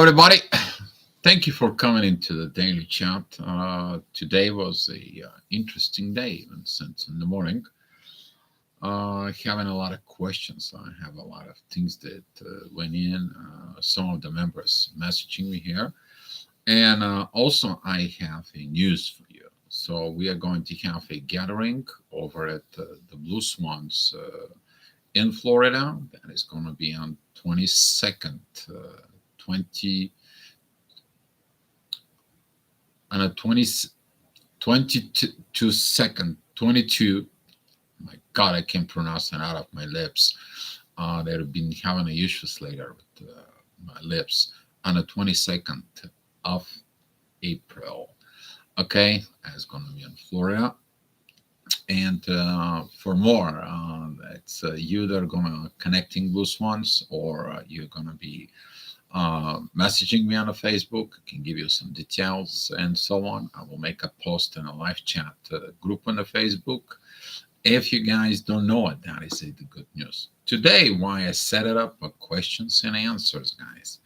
everybody. Thank you for coming into the daily chat. Today was a interesting day, even since in the morning. Having a lot of questions. I have a lot of things that went in. Some of the members messaging me here, and also I have a news for you. So we are going to have a gathering over at the Blue Swans in Florida. That is going to be on 22nd, 20 on a 20 22 second 22. My god, I can't pronounce it out of my lips. They've been having issues later with my lips. On the 22nd of April, okay, it's going to be in Florida. And for more, it's you that are going to connecting Blue Swans, or you're going to be messaging me on the Facebook. I can give you some details and so on. I will make a post in a live chat group on the Facebook. If you guys don't know it, that is the good news. Today, why I set it up for questions and answers, guys.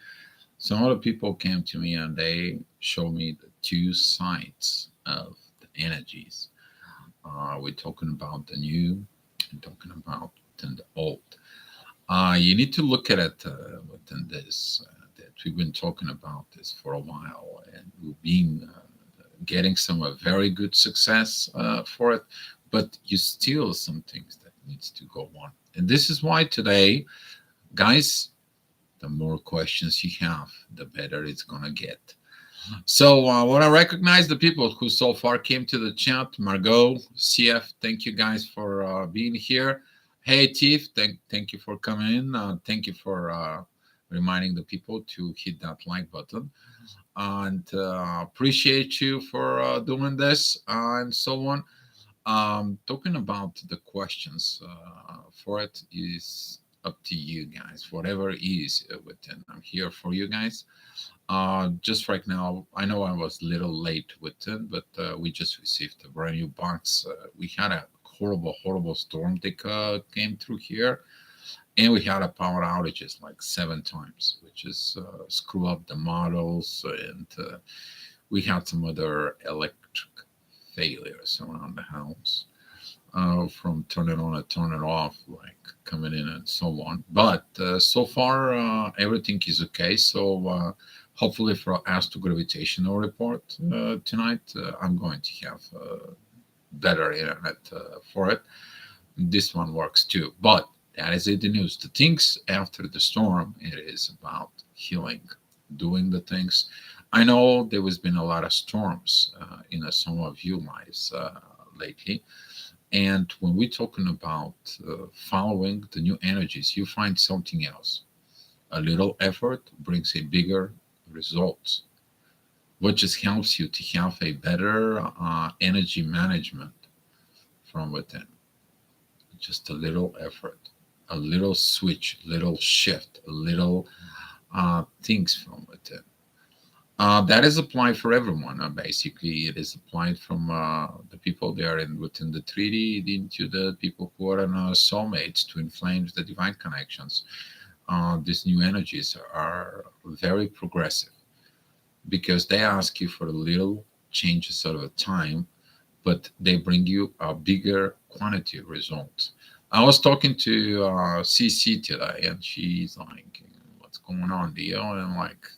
Some other people came to me and they showed me the two sides of the energies. We're talking about the new and talking about the old. You need to look at it within this. That we've been talking about this for a while, and we've been getting some very good success for it. But you still some things that needs to go on, and this is why today, guys, the more questions you have, the better it's gonna get. So I want to recognize the people who so far came to the chat. Margot, CF, thank you guys for being here. Hey, Tiff, thank you for coming in. Thank you for reminding the people to hit that like button. And appreciate you for doing this and so on. Talking about the questions for it is up to you guys. Whatever is within, I'm here for you guys. Just right now, I know I was a little late with it, but we just received a brand new box. We had a horrible storm that came through here, and we had a power outages like 7 times, which is screw up the models, and we had some other electric failures around the house. From turn it on and turn it off, like coming in and so on. But so far, everything is okay. So hopefully for Astro Gravitational Report tonight, I'm going to have better internet for it. This one works too. But that is it, the news. The things after the storm, it is about healing, doing the things. I know there has been a lot of storms in some of your lives lately. And when we're talking about following the new energies, you find something else. A little effort brings a bigger result, which just helps you to have a better energy management from within. Just a little effort, a little switch, little shift, a little things from within. That is applied for everyone. Basically, it is applied from the people there in within the 3D into the people who are in soulmates, twin flames, the divine connections. These new energies are very progressive because they ask you for a little changes out of time, but they bring you a bigger quantity of results. I was talking to CC today, and she's like, "What's going on, Dio?" And I'm like,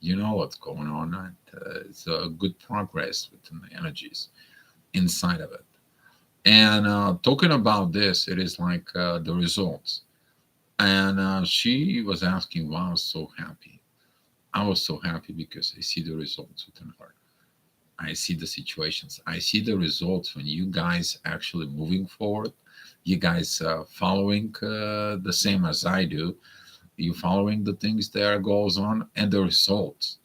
you know what's going on. It's a good progress within the energies inside of it. And talking about this, it is like the results. And she was asking why I was so happy. I was so happy because I see the results within her. I see the situations. I see the results when you guys actually moving forward. You guys following the same as I do. You following the things that goes on and the results.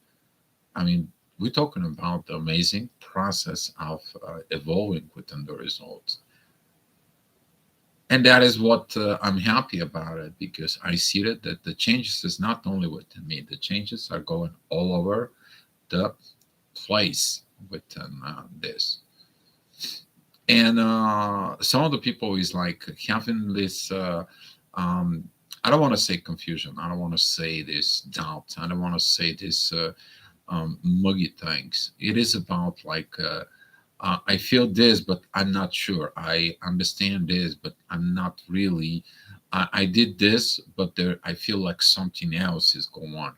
I mean, we're talking about the amazing process of evolving within the results. And that is what I'm happy about it because I see that the changes is not only within me, the changes are going all over the place within this. And some of the people is like having this um, I don't want to say confusion. I don't want to say this doubt. I don't want to say this muggy things. It is about like I feel this, but I'm not sure. I understand this, but I'm not really. I did this, but there I feel like something else is going on.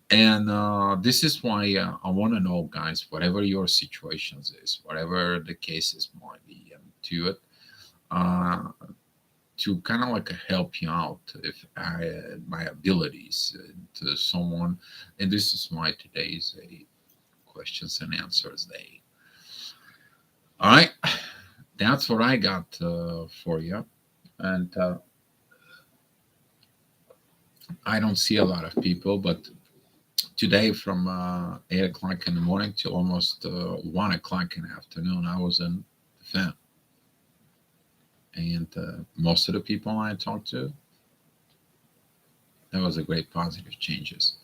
And this is why I want to know, guys, whatever your situations is, whatever the cases might be, and to it, uh, to kind of like help you out if I, my abilities to someone. And this is why today's a questions and answers day. All right, that's what I got for you. And I don't see a lot of people, but today from 8 o'clock in the morning till almost 1 o'clock in the afternoon, I was in the fan. And most of the people I talked to, there was a great positive changes.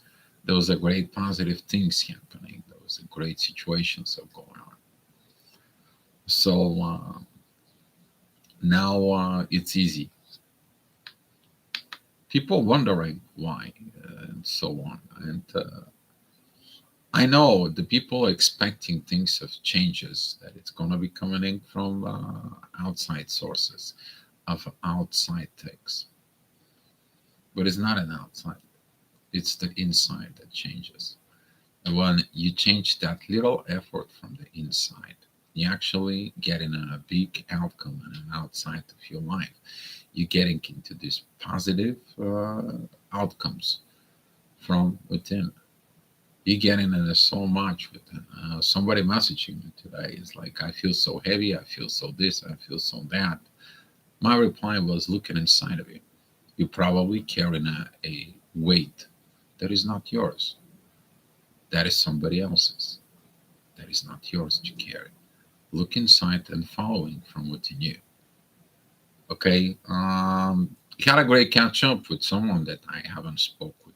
There was a great positive things happening. There was a great situations of going on. So now it's easy. People wondering why and so on. And I know the people are expecting things of changes that it's going to be coming in from outside sources of outside things, but it's not an outside. It's the inside that changes. And when you change that little effort from the inside, you actually getting a big outcome and an outside of your life. You're getting into these positive outcomes from within. You're getting into so much within. Somebody messaging me today is like, I feel so heavy. I feel so this. I feel so that. My reply was, looking inside of you. You're probably carrying a weight that is not yours. That is somebody else's. That is not yours to carry. Look inside and following from within you. Okay. Had a great catch up with someone that I haven't spoke with.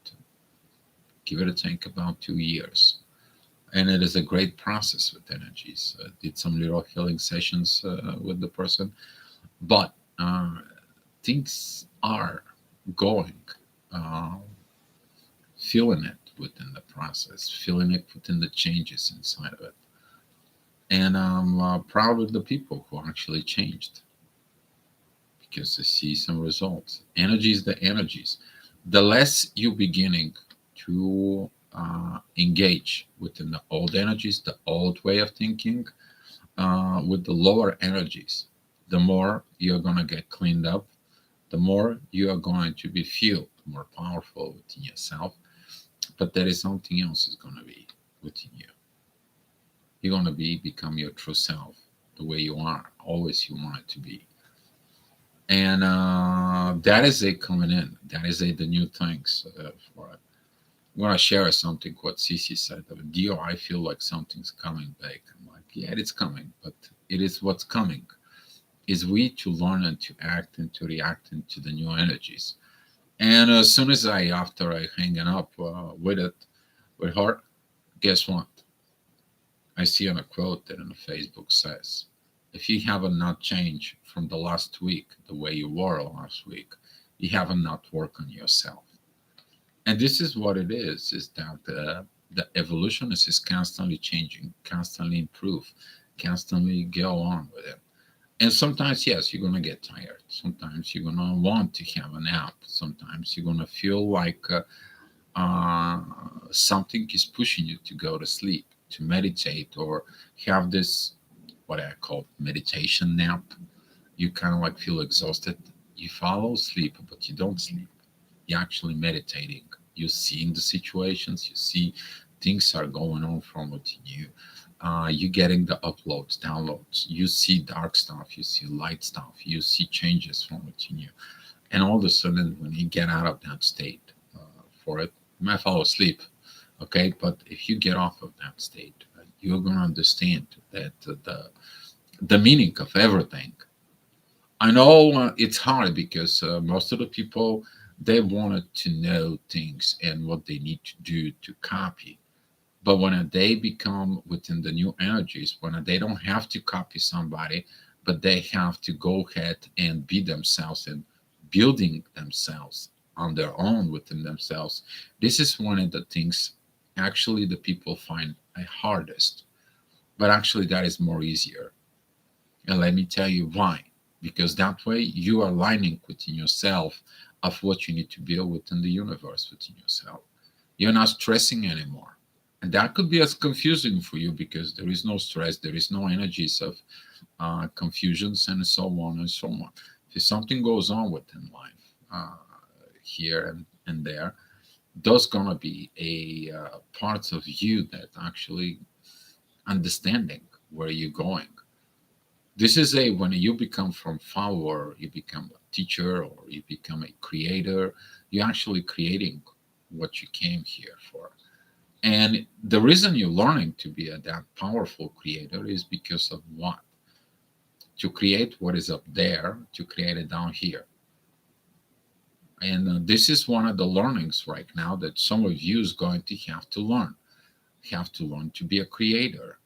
Give it a think about 2 years. And it is a great process with energies. Did some little healing sessions with the person, but things are going, uh, feeling it within the process, feeling it within the changes inside of it. And I'm proud of the people who actually changed because I see some results. Energies, the energies. The less you beginning to engage within the old energies, the old way of thinking, with the lower energies, the more you're going to get cleaned up, the more you are going to be feel more powerful within yourself. But there is something else is going to be within you. You're going to be become your true self, the way you are, always you want it to be. And that is a coming in. That is a the new things for it. I'm gonna share something what Cece said. Dio, I feel like something's coming back. I'm like, yeah, it's coming, but it is what's coming. Is we to learn and to act and to react into the new energies. And as soon as after I hanging up with it, with her, guess what? I see on a quote that on the Facebook says, if you haven't not changed from the last week, the way you were last week, you haven't not worked on yourself. And this is what it is that the evolution is constantly changing, constantly improve, constantly go on with it. And sometimes, yes, you're going to get tired. Sometimes you're going to want to have a nap. Sometimes you're going to feel like uh, something is pushing you to go to sleep, to meditate, or have this, what I call meditation nap. You kind of like feel exhausted. You follow sleep, but you don't sleep. You're actually meditating. You're seeing the situations. You see things are going on from within you. You're getting the uploads, downloads. You see dark stuff. You see light stuff. You see changes from within you. And all of a sudden, when you get out of that state for it, you might fall asleep. Okay, but if you get off of that state, you're going to understand that the meaning of everything. I know it's hard because most of the people they wanted to know things and what they need to do to copy. But when they become within the new energies, when they don't have to copy somebody, but they have to go ahead and be themselves and building themselves on their own within themselves, this is one of the things actually the people find hardest. But actually, that is more easier. And let me tell you why. Because that way you are aligning within yourself of what you need to build within the universe within yourself. You're not stressing anymore. And that could be as confusing for you because there is no stress, there is no energies of confusions, and so on and so on. If something goes on within life, here and there, there's gonna be a parts of you that actually understanding where you're going. This is a when you become from follower, you become a teacher or you become a creator, you're actually creating what you came here for. And the reason you're learning to be a that powerful creator is because of what? To create what is up there, to create it down here. And this is one of the learnings right now that some of you is going to have to learn. You have to learn to be a creator.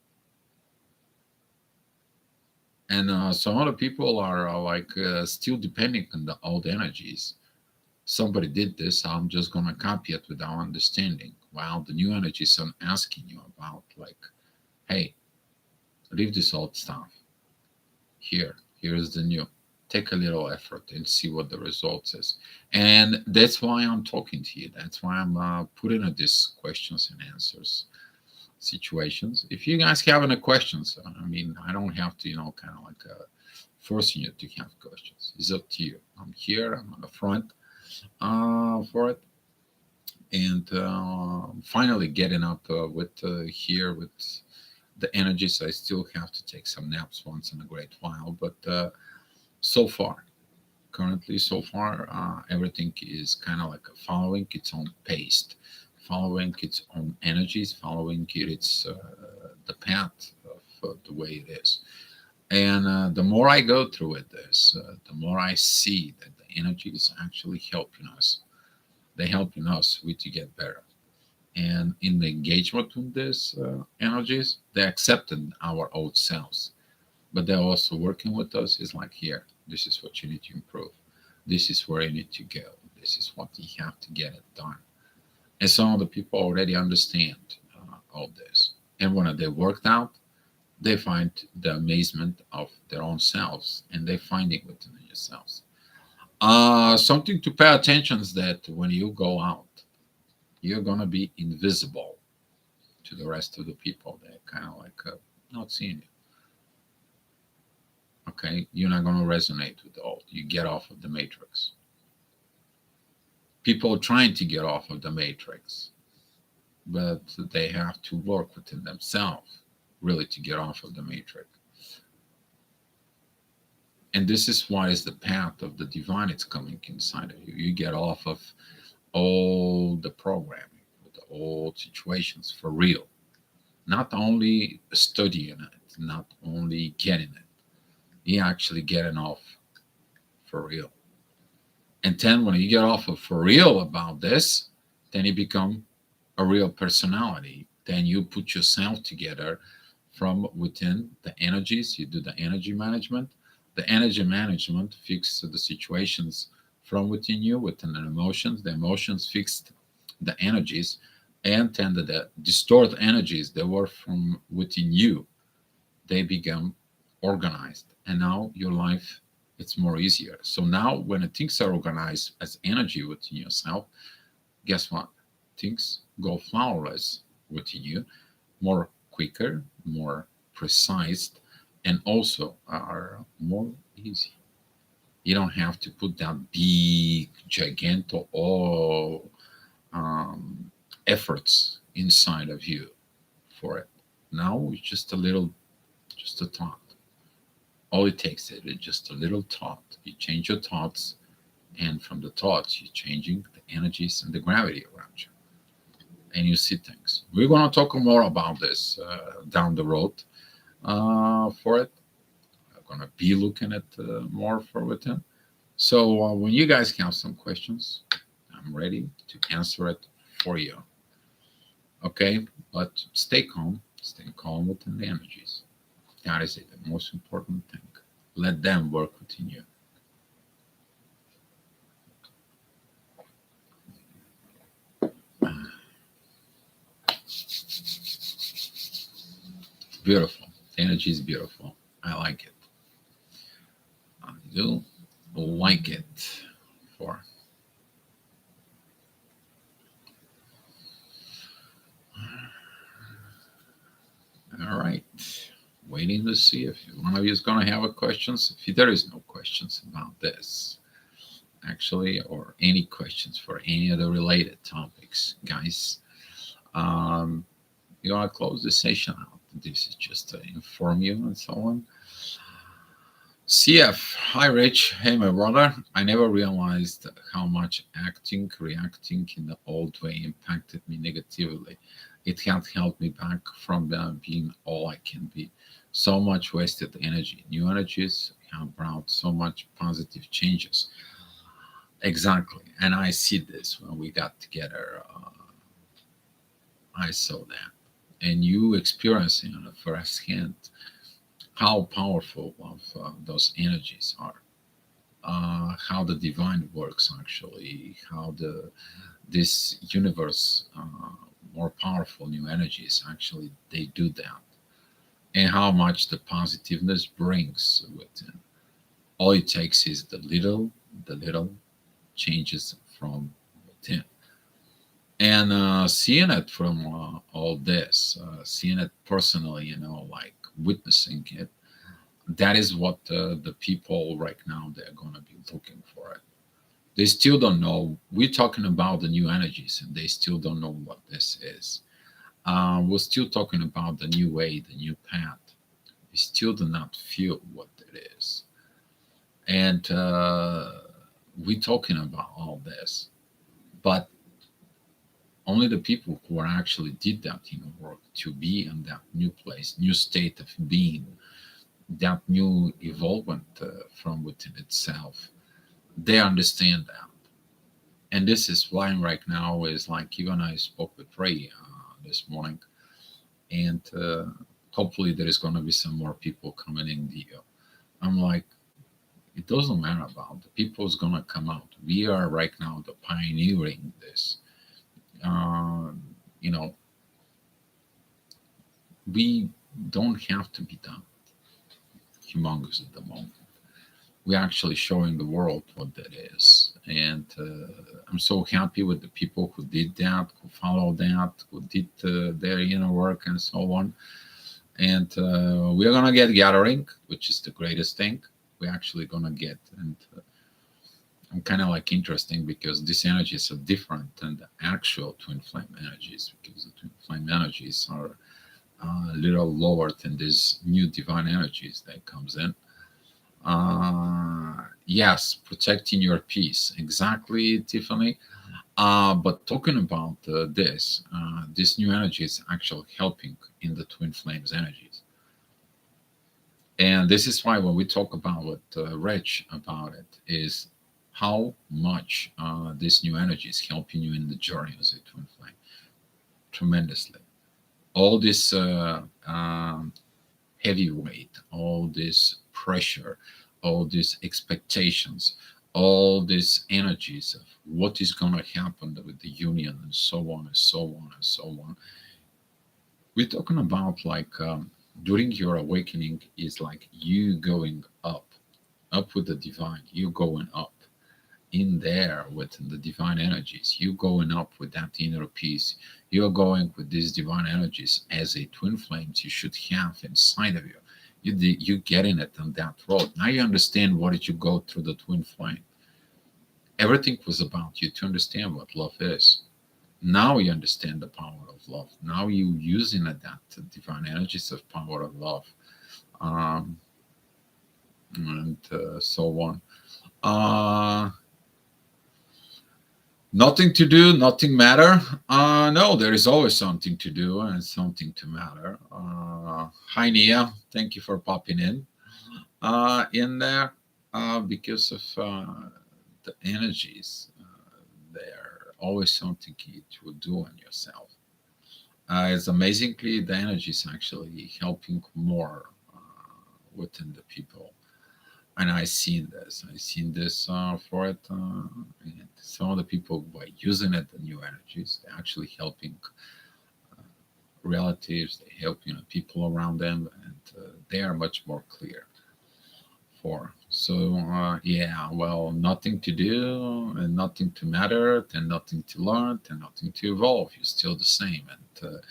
And some other people are still depending on the old energies. Somebody did this, I'm just going to copy it without understanding. While the new energies are asking you about, like, hey, leave this old stuff. Here's the new. Take a little effort and see what the results is. And that's why I'm talking to you. That's why I'm putting these questions and answers situations. If you guys have any questions, I mean, I don't have to, kind of like forcing you to have questions. It's up to you. I'm here. I'm on the front for it. And finally getting up with here with the energies. I still have to take some naps once in a great while, but so far, currently, so far, everything is kind of like following its own pace, following its own energies, following its the path of the way it is. And the more I go through it, the more I see that the energy is actually helping us. They're helping us with to get better. And in the engagement with these energies, they accepted our old selves, but they're also working with us. Is like, here, this is what you need to improve. This is where you need to go. This is what you have to get it done. And some of the people already understand all this. And when they worked out, they find the amazement of their own selves, and they find it within yourselves. Something to pay attention is that when you go out, you're gonna be invisible to the rest of the people. They're kind of like not seeing you. Okay, you're not gonna resonate with all. You get off of the matrix. People are trying to get off of the matrix, but they have to work within themselves really to get off of the matrix. And this is why is the path of the divine it's coming inside of you. You get off of all the programming with the old situations for real. Not only studying it, not only getting it, you actually getting off for real. And then when you get off of for real about this, then you become a real personality. Then you put yourself together from within the energies. You do the energy management. The energy management fixes the situations from within you, within the emotions. The emotions fixed the energies, and then the distort energies that were from within you, they become organized. And now your life, it's more easier. So now when things are organized as energy within yourself, guess what? Things go flawless within you, more quicker, more precise, and also are more easy. You don't have to put that big, gigantic, all efforts inside of you for it. Now it's just a little, just a thought. All it takes is just a little thought. You change your thoughts, and from the thoughts, you're changing the energies and the gravity around you, and you see things. We're going to talk more about this down the road for it. I'm going to be looking at more for within. So when you guys have some questions, I'm ready to answer it for you. Okay, but stay calm within the energies. That is it, the most important thing. Let them work within you. Beautiful. The energy is beautiful. I like it. I do like it. For all right. Waiting to see if one of you is going to have a questions. If there is no questions about this, actually, or any questions for any of the related topics, guys, um, you want to close the session out. This is just to inform you and so on. CF, hi Rich. Hey, my brother. I never realized how much acting, reacting in the old way impacted me negatively. It had held me back from being all I can be. So much wasted energy. New energies have brought so much positive changes. Exactly. And I see this when we got together. I saw that. And you experiencing on it firsthand how powerful of those energies are, how the divine works actually, how the this universe, more powerful new energies actually they do that, and how much the positiveness brings within. All it takes is the little changes from within. And seeing it from all this, seeing it personally, like witnessing it, that is what the people right now they're going to be looking for it. They still don't know. We're talking about the new energies, and they still don't know what this is. We're still talking about the new way, the new path. They still do not feel what it is, and we're talking about all this, but only the people who are actually did that work to be in that new place, new state of being, that new evolvement from within itself, they understand that. And this is why right now is like even I spoke with Ray this morning, and hopefully there is going to be some more people coming in the. I'm like, it doesn't matter about the people is going to come out. We are right now the pioneering this. Um, you know, we don't have to be done humongous at the moment. We're actually showing the world what that is. And I'm so happy with the people who did that, who followed that, who did their inner work and so on. And we're going to get gathering, which is the greatest thing. We're actually going to get. And I'm kind of like interesting because these energies are different than the actual twin flame energies, because the twin flame energies are a little lower than these new divine energies that comes in. Yes, protecting your peace. Exactly, Tiffany. But talking about this new energy is actually helping in the twin flames energies. And this is why when we talk about what Rich about it is how much this new energy is helping you in the journey as a twin flame tremendously. All this heavy weight, all this pressure, all these expectations, all these energies of what is going to happen with the union and so on and so on and so on. We're talking about like during your awakening is like you going up with the divine, you going up in there with the divine energies, you going up with that inner peace, you're going with these divine energies as a twin flames you should have inside of you. You getting it on that road. Now you understand what did you go through the twin flame. Everything was about you to understand what love is. Now you understand the power of love. Now you using it, that divine energies of power of love, um, and so on. Uh, Nothing to do, nothing matter. No, there is always something to do and something to matter. Hi, Nia. Thank you for popping in there because of the energies. There always something to do on yourself. It's amazingly the energies actually helping more within the people, and I seen this for it, and some of the people by using it, the new energies, they're actually helping relatives, they help people around them, and they are much more clear for. So yeah, well, nothing to do and nothing to matter, and nothing to learn, and nothing to evolve. You're still the same, and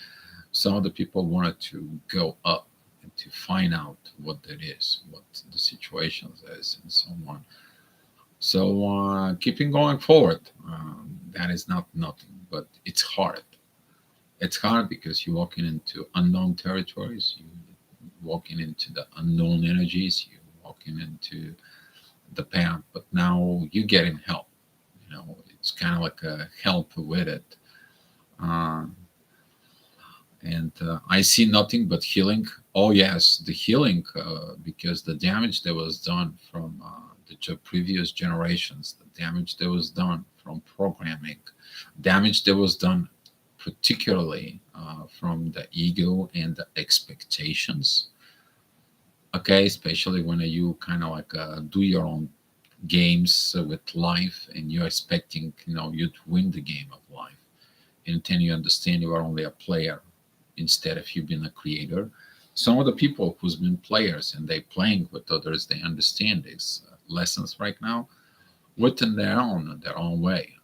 some of the people wanted to go up and to find out what that is, what the situation is, and so on. So keeping going forward, that is not nothing, but it's hard. It's hard because you're walking into unknown territories. You're walking into the unknown energies. You're walking into the path, but now you're getting help. It's kind of like a help with it. Uh, and I see nothing but healing. Oh yes, the healing, because the damage that was done from the previous generations, the damage that was done from programming, damage that was done particularly from the ego and the expectations. Okay, especially when you kind of like do your own games with life, and you're expecting you to win the game of life, and then you understand you are only a player instead of you being a creator. Some of the people who's been players and they playing with others, they understand these lessons right now within their own way.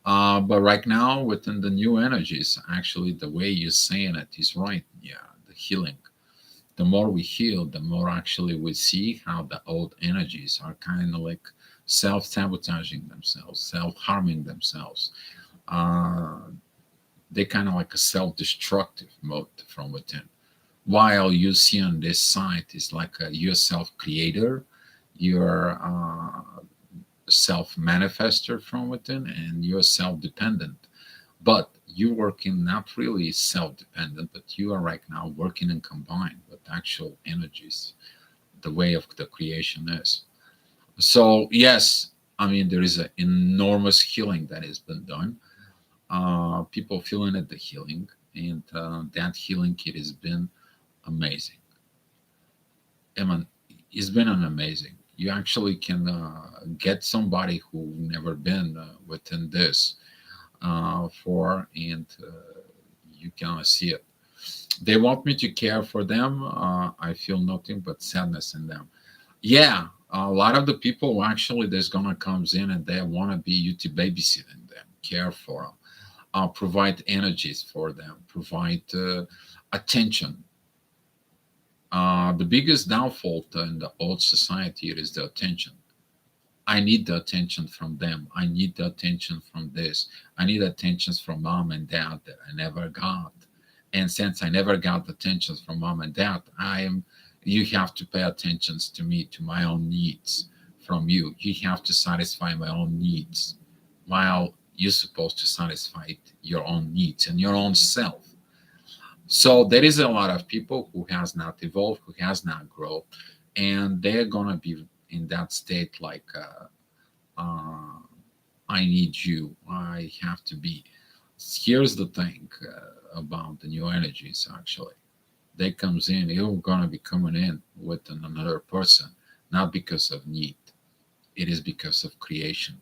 But right now, within the new energies, actually, the way you're saying it is right. Yeah, the healing. The more we heal, the more actually we see how the old energies are kind of like self sabotaging themselves, self harming themselves. Uh, they kind of like a self destructive mode from within. While you see on this side is like you're self creator, you're self manifester from within, and you're self dependent. But you're working not really self dependent, but you are right now working and combined with actual energies, the way of the creation is. So, yes, I mean, there is an enormous healing that has been done. People feeling it, the healing, and that healing it has been amazing. I mean, it's been an amazing. You actually can get somebody who never been within this for, and you can see it. They want me to care for them. I feel nothing but sadness in them. Yeah, a lot of the people who actually there's gonna comes in and they want to be you to babysitting them, care for them, provide energies for them, provide attention. The biggest downfall in the old society is the attention. I need the attention from them. I need the attention from this. I need attentions from mom and dad that I never got. And since I never got the attentions from mom and dad, you have to pay attentions to me, to my own needs from you. You have to satisfy my own needs while you're supposed to satisfy your own needs and your own self. So there is a lot of people who has not evolved, who has not grown, and they're gonna be in that state like uh, I need you. I have to be. Here's the thing about the new energies. Actually, they comes in. You're gonna be coming in with another person, not because of need. It is because of creation.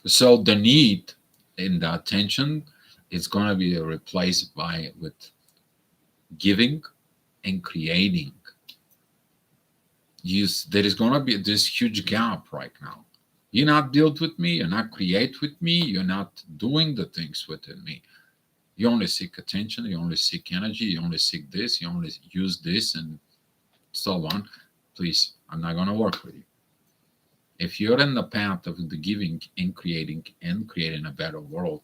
So the need in the attention is gonna be replaced by with giving and creating. There is gonna be this huge gap right now. You're not build with me, you're not create with me, you're not doing the things within me. You only seek attention, you only seek energy, you only seek this, you only use this, and so on. Please, I'm not gonna work with you. If you're in the path of the giving and creating a better world,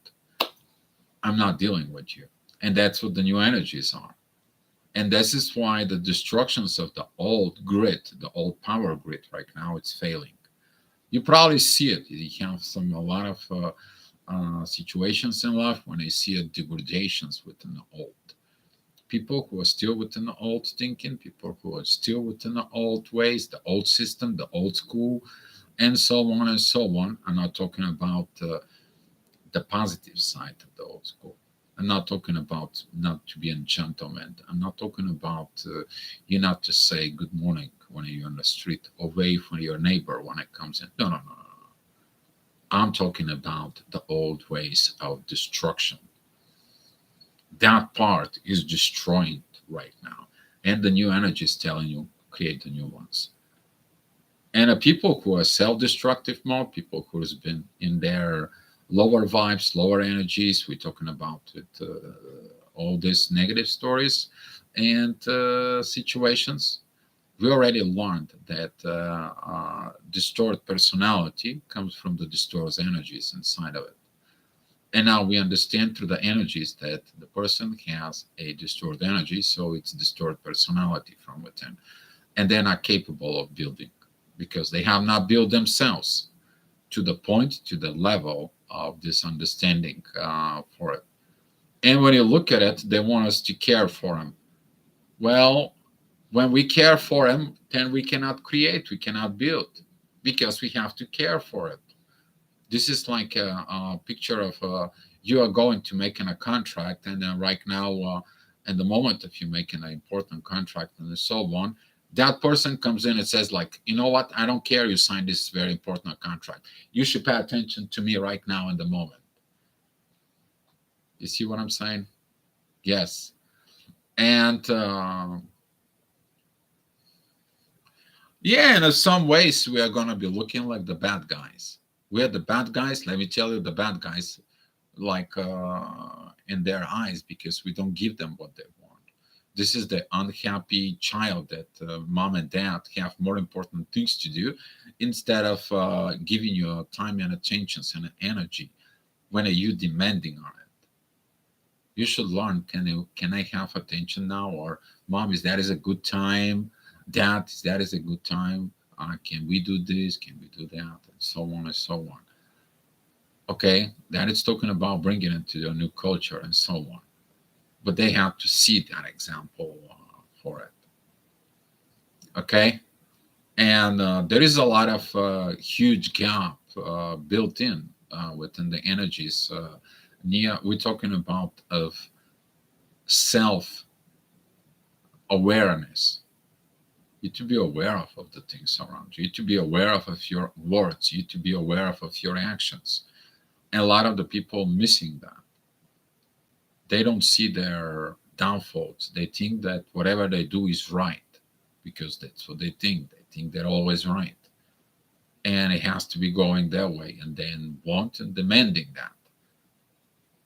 I'm not dealing with you. And that's what the new energies are. And this is why the destructions of the old grid, the old power grid right now, it's failing. You probably see it. You have a lot of situations in life when I see degradations within the old. People who are still within the old thinking, people who are still within the old ways, the old system, the old school, and so on and so on. I'm not talking about the positive side of the old school. I'm not talking about not to be a gentleman. I'm not talking about you not to say good morning when you're on the street or wave for your neighbor when it comes in. No, no, no, no, no. I'm talking about the old ways of destruction. That part is destroying right now. And the new energy is telling you, create the new ones. And people who are self-destructive mode, people who's been in their lower vibes, lower energies, we're talking about it, all these negative stories and situations. We already learned that distorted personality comes from the distorted energies inside of it. And now we understand through the energies that the person has a distorted energy, so it's distorted personality from within. And they're not capable of building because they have not built themselves to the point, to the level of this understanding for it. And when you look at it, they want us to care for them. Well, when we care for them, then we cannot create, we cannot build because we have to care for it. This is like a picture of you are going to making a contract, and right now, in the moment of you making an important contract and so on, that person comes in and says, like, you know what? I don't care. You signed this very important contract. You should pay attention to me right now in the moment. You see what I'm saying? Yes. And yeah, and in some ways, we are going to be looking like the bad guys. We are the bad guys. Let me tell you, the bad guys, like in their eyes, because we don't give them what they want. This is the unhappy child that mom and dad have more important things to do instead of giving you time and attention and energy. When are you demanding on it? You should learn. Can I have attention now? Or mom, is that is a good time? Dad, is that is a good time? Can we do this? Can we do that? And so on and so on. Okay, that is talking about bringing it to a new culture and so on. But they have to see that example for it. Okay, and there is a lot of huge gap built in within the energies. We're talking about of self awareness. You to be aware of the things around you. You to be aware of your words. You to be aware of your actions. And a lot of the people missing that. They don't see their downfalls. They think that whatever they do is right because that's what they think. They think they're always right. And it has to be going their way and then want and demanding that.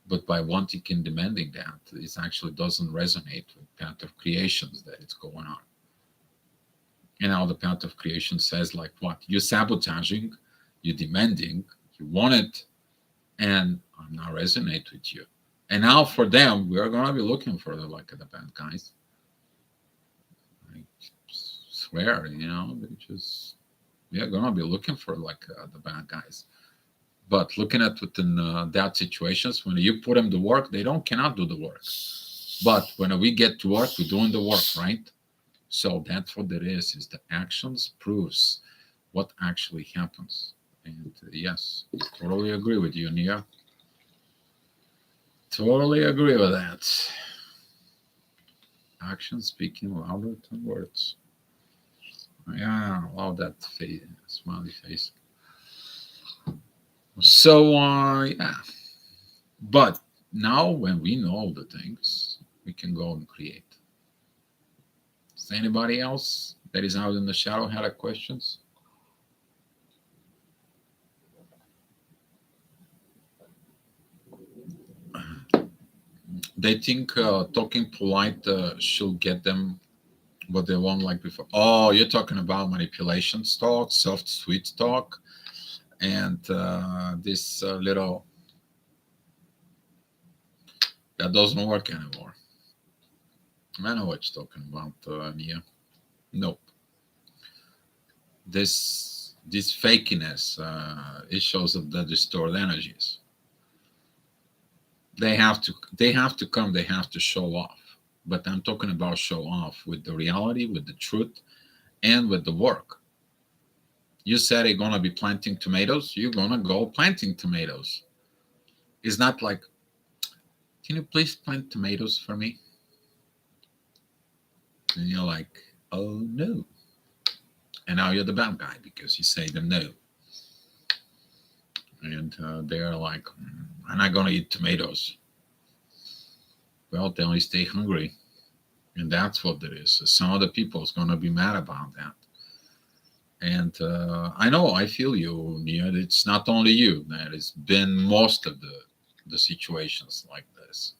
But by wanting and demanding that, it actually doesn't resonate with path of creations that it's going on. And now the path of creation says, like, what? You're sabotaging, you're demanding, you want it, and I'm not resonate with you. And now for them, we are gonna be looking for the like the bad guys. I swear, we are gonna be looking for like the bad guys. But looking at within that situations, when you put them to work, they don't cannot do the work. But when we get to work, we're doing the work, right? So that's what it is the actions proves what actually happens. And yes, totally agree with you, Nia. Totally agree with that. Actions speaking louder than words. Yeah, I love that face, smiley face. So, yeah. But now when we know the things, we can go and create. Does anybody else that is out in the shadow had a questions? They think talking polite should get them what they want like before. Oh, you're talking about manipulation talk, soft, sweet talk, and this little that doesn't work anymore. I know what you're talking about, Nia. Nope. This fakiness, it shows of the distorted energies. They have to come. They have to show off. But I'm talking about show off with the reality, with the truth, and with the work. You said you're gonna be planting tomatoes. You're gonna go planting tomatoes. It's not like, can you please plant tomatoes for me? And you're like, oh no. And now you're the bad guy because you say them no. And they're like, I'm not gonna eat tomatoes. Well, they only stay hungry, and that's what it is. So some of the people is gonna be mad about that. And I know, I feel you, Nia. It's not only you. That has been most of the situations like this.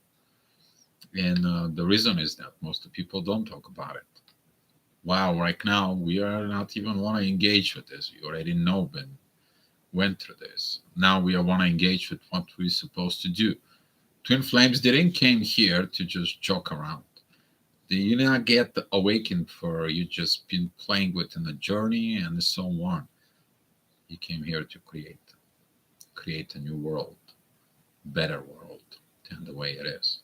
And the reason is that most of the people don't talk about it. Wow, right now we are not even want to engage with this. We already know, been went through this. Now we want to engage with what we're supposed to do. Twin Flames didn't came here to just joke around. They you not get awakened for you just been playing within the journey and so on. You came here to create a new world, better world than the way it is.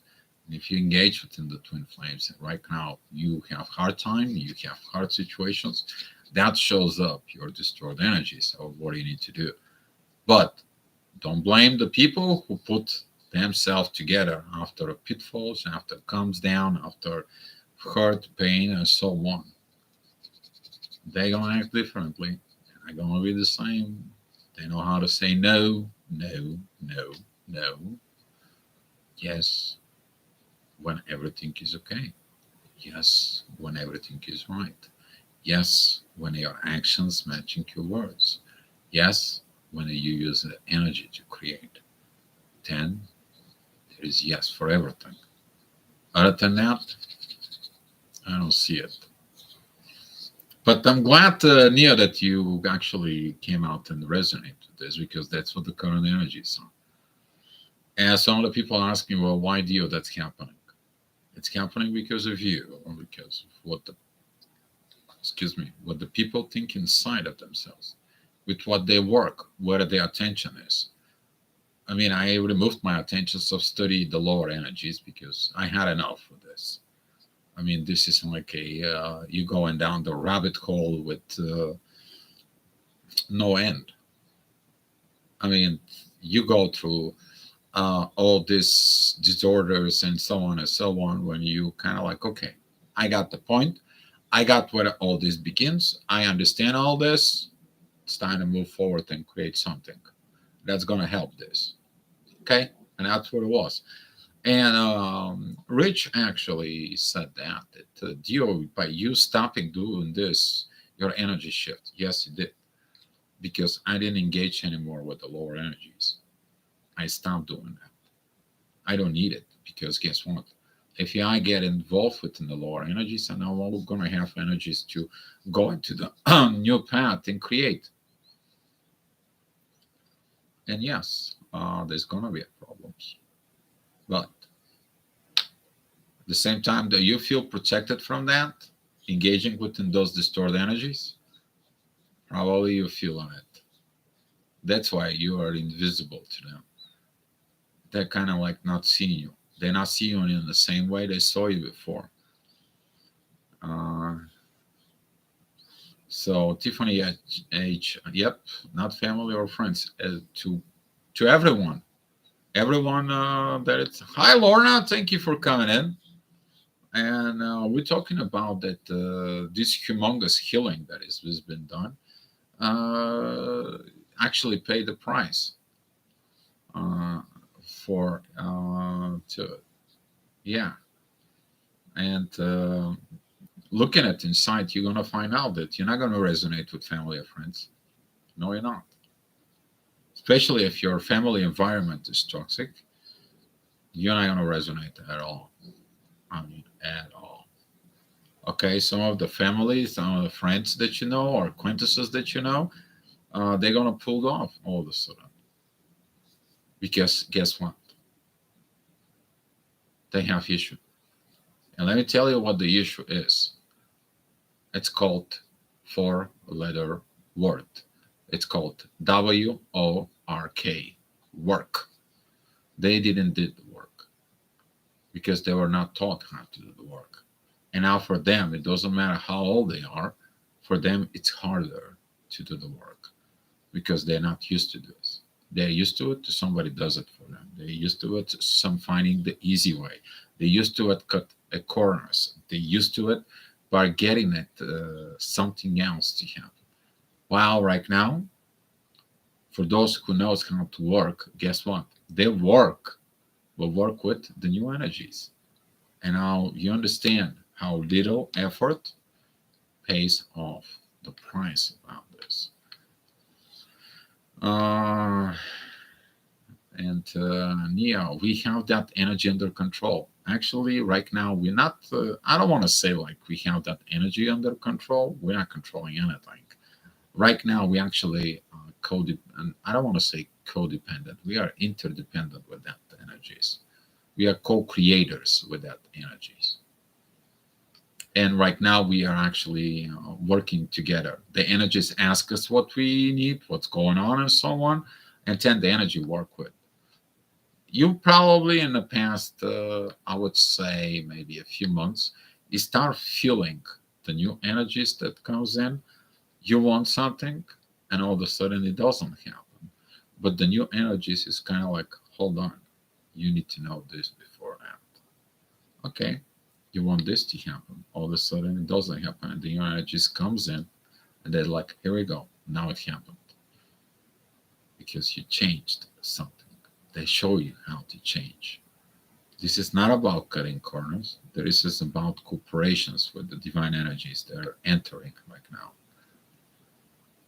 And if you engage within the twin flames, right now you have hard time, you have hard situations, that shows up your destroyed energies of what you need to do. But don't blame the people who put themselves together after pitfalls, after comes down, after hurt, pain, and so on. They're gonna act differently. They're gonna be the same. They know how to say no, no, no, no. Yes, when everything is okay. Yes, when everything is right. Yes, when your actions matching your words. Yes, when you use the energy to create. Then there is yes for everything. Other than that, I don't see it. But I'm glad, Nia, that you actually came out and resonate with this because that's what the current energy is on. And some of the people are asking, well, why Dio that's happening? It's happening because of you, or because of what the what the people think inside of themselves, with what they work, where their attention is. I mean, I removed my attentions of study the lower energies because I had enough of this. I mean, this is like a you going down the rabbit hole with no end. I mean, you go through all these disorders and so on and so on when you kind of like, okay, I got the point. I got where all this begins. I understand all this. It's time to move forward and create something that's going to help this. Okay. And that's what it was. And Rich actually said that Dio, by you stopping doing this, your energy shift. Yes, it did. Because I didn't engage anymore with the lower energies. I stopped doing that. I don't need it because guess what? If I get involved within the lower energies, I'm no going to have energies to go into the new path and create. And yes, there's going to be problems. But at the same time, do you feel protected from that? Engaging within those distorted energies? Probably you feel on it. That's why you are invisible to them. They're kind of like not seeing you. They're not seeing you in the same way they saw you before. Uh, so Tiffany H, yep, not family or friends. To everyone, everyone that it's. Hi Lorna, thank you for coming in. And we're talking about that this humongous healing that has been done. Actually, pay the price uh, for to yeah, and looking at inside, you're gonna find out that you're not gonna resonate with family or friends. No, you're not. Especially if your family environment is toxic, you're not gonna resonate at all. I mean, at all. Okay, some of the families, some of the friends that you know, or acquaintances that you know, they're gonna pull off all of a sudden. Because guess what? They have issue. And let me tell you what the issue is. It's called four-letter word. It's called WORK. Work. They didn't do the work because they were not taught how to do the work. And now for them, it doesn't matter how old they are. For them, it's harder to do the work because they're not used to this. They're used to it to somebody does it for them. They're used to it to some finding the easy way. They're used to it cut corners. They're used to it by getting it something else to happen. While right now, for those who knows how to work, guess what? Their work will work with the new energies. And now you understand how little effort pays off the price about this. Uh, and yeah, we have that energy under control. Actually, right now, we're not, I don't want to say like we have that energy under control. We're not controlling anything. Right now, we actually codependent. I don't want to say codependent. We are interdependent with that energies. We are co-creators with that energies. And right now, we are actually working together. The energies ask us what we need, what's going on, and so on, and then the energy work with. You probably in the past, I would say maybe a few months, you start feeling the new energies that comes in. You want something, and all of a sudden it doesn't happen. But the new energies is kind of like, hold on, you need to know this before that. Okay, you want this to happen. All of a sudden it doesn't happen, and the new energies comes in, and they're like, here we go, now it happened because you changed something. They show you how to change. This is not about cutting corners. This is about cooperations with the divine energies that are entering right now.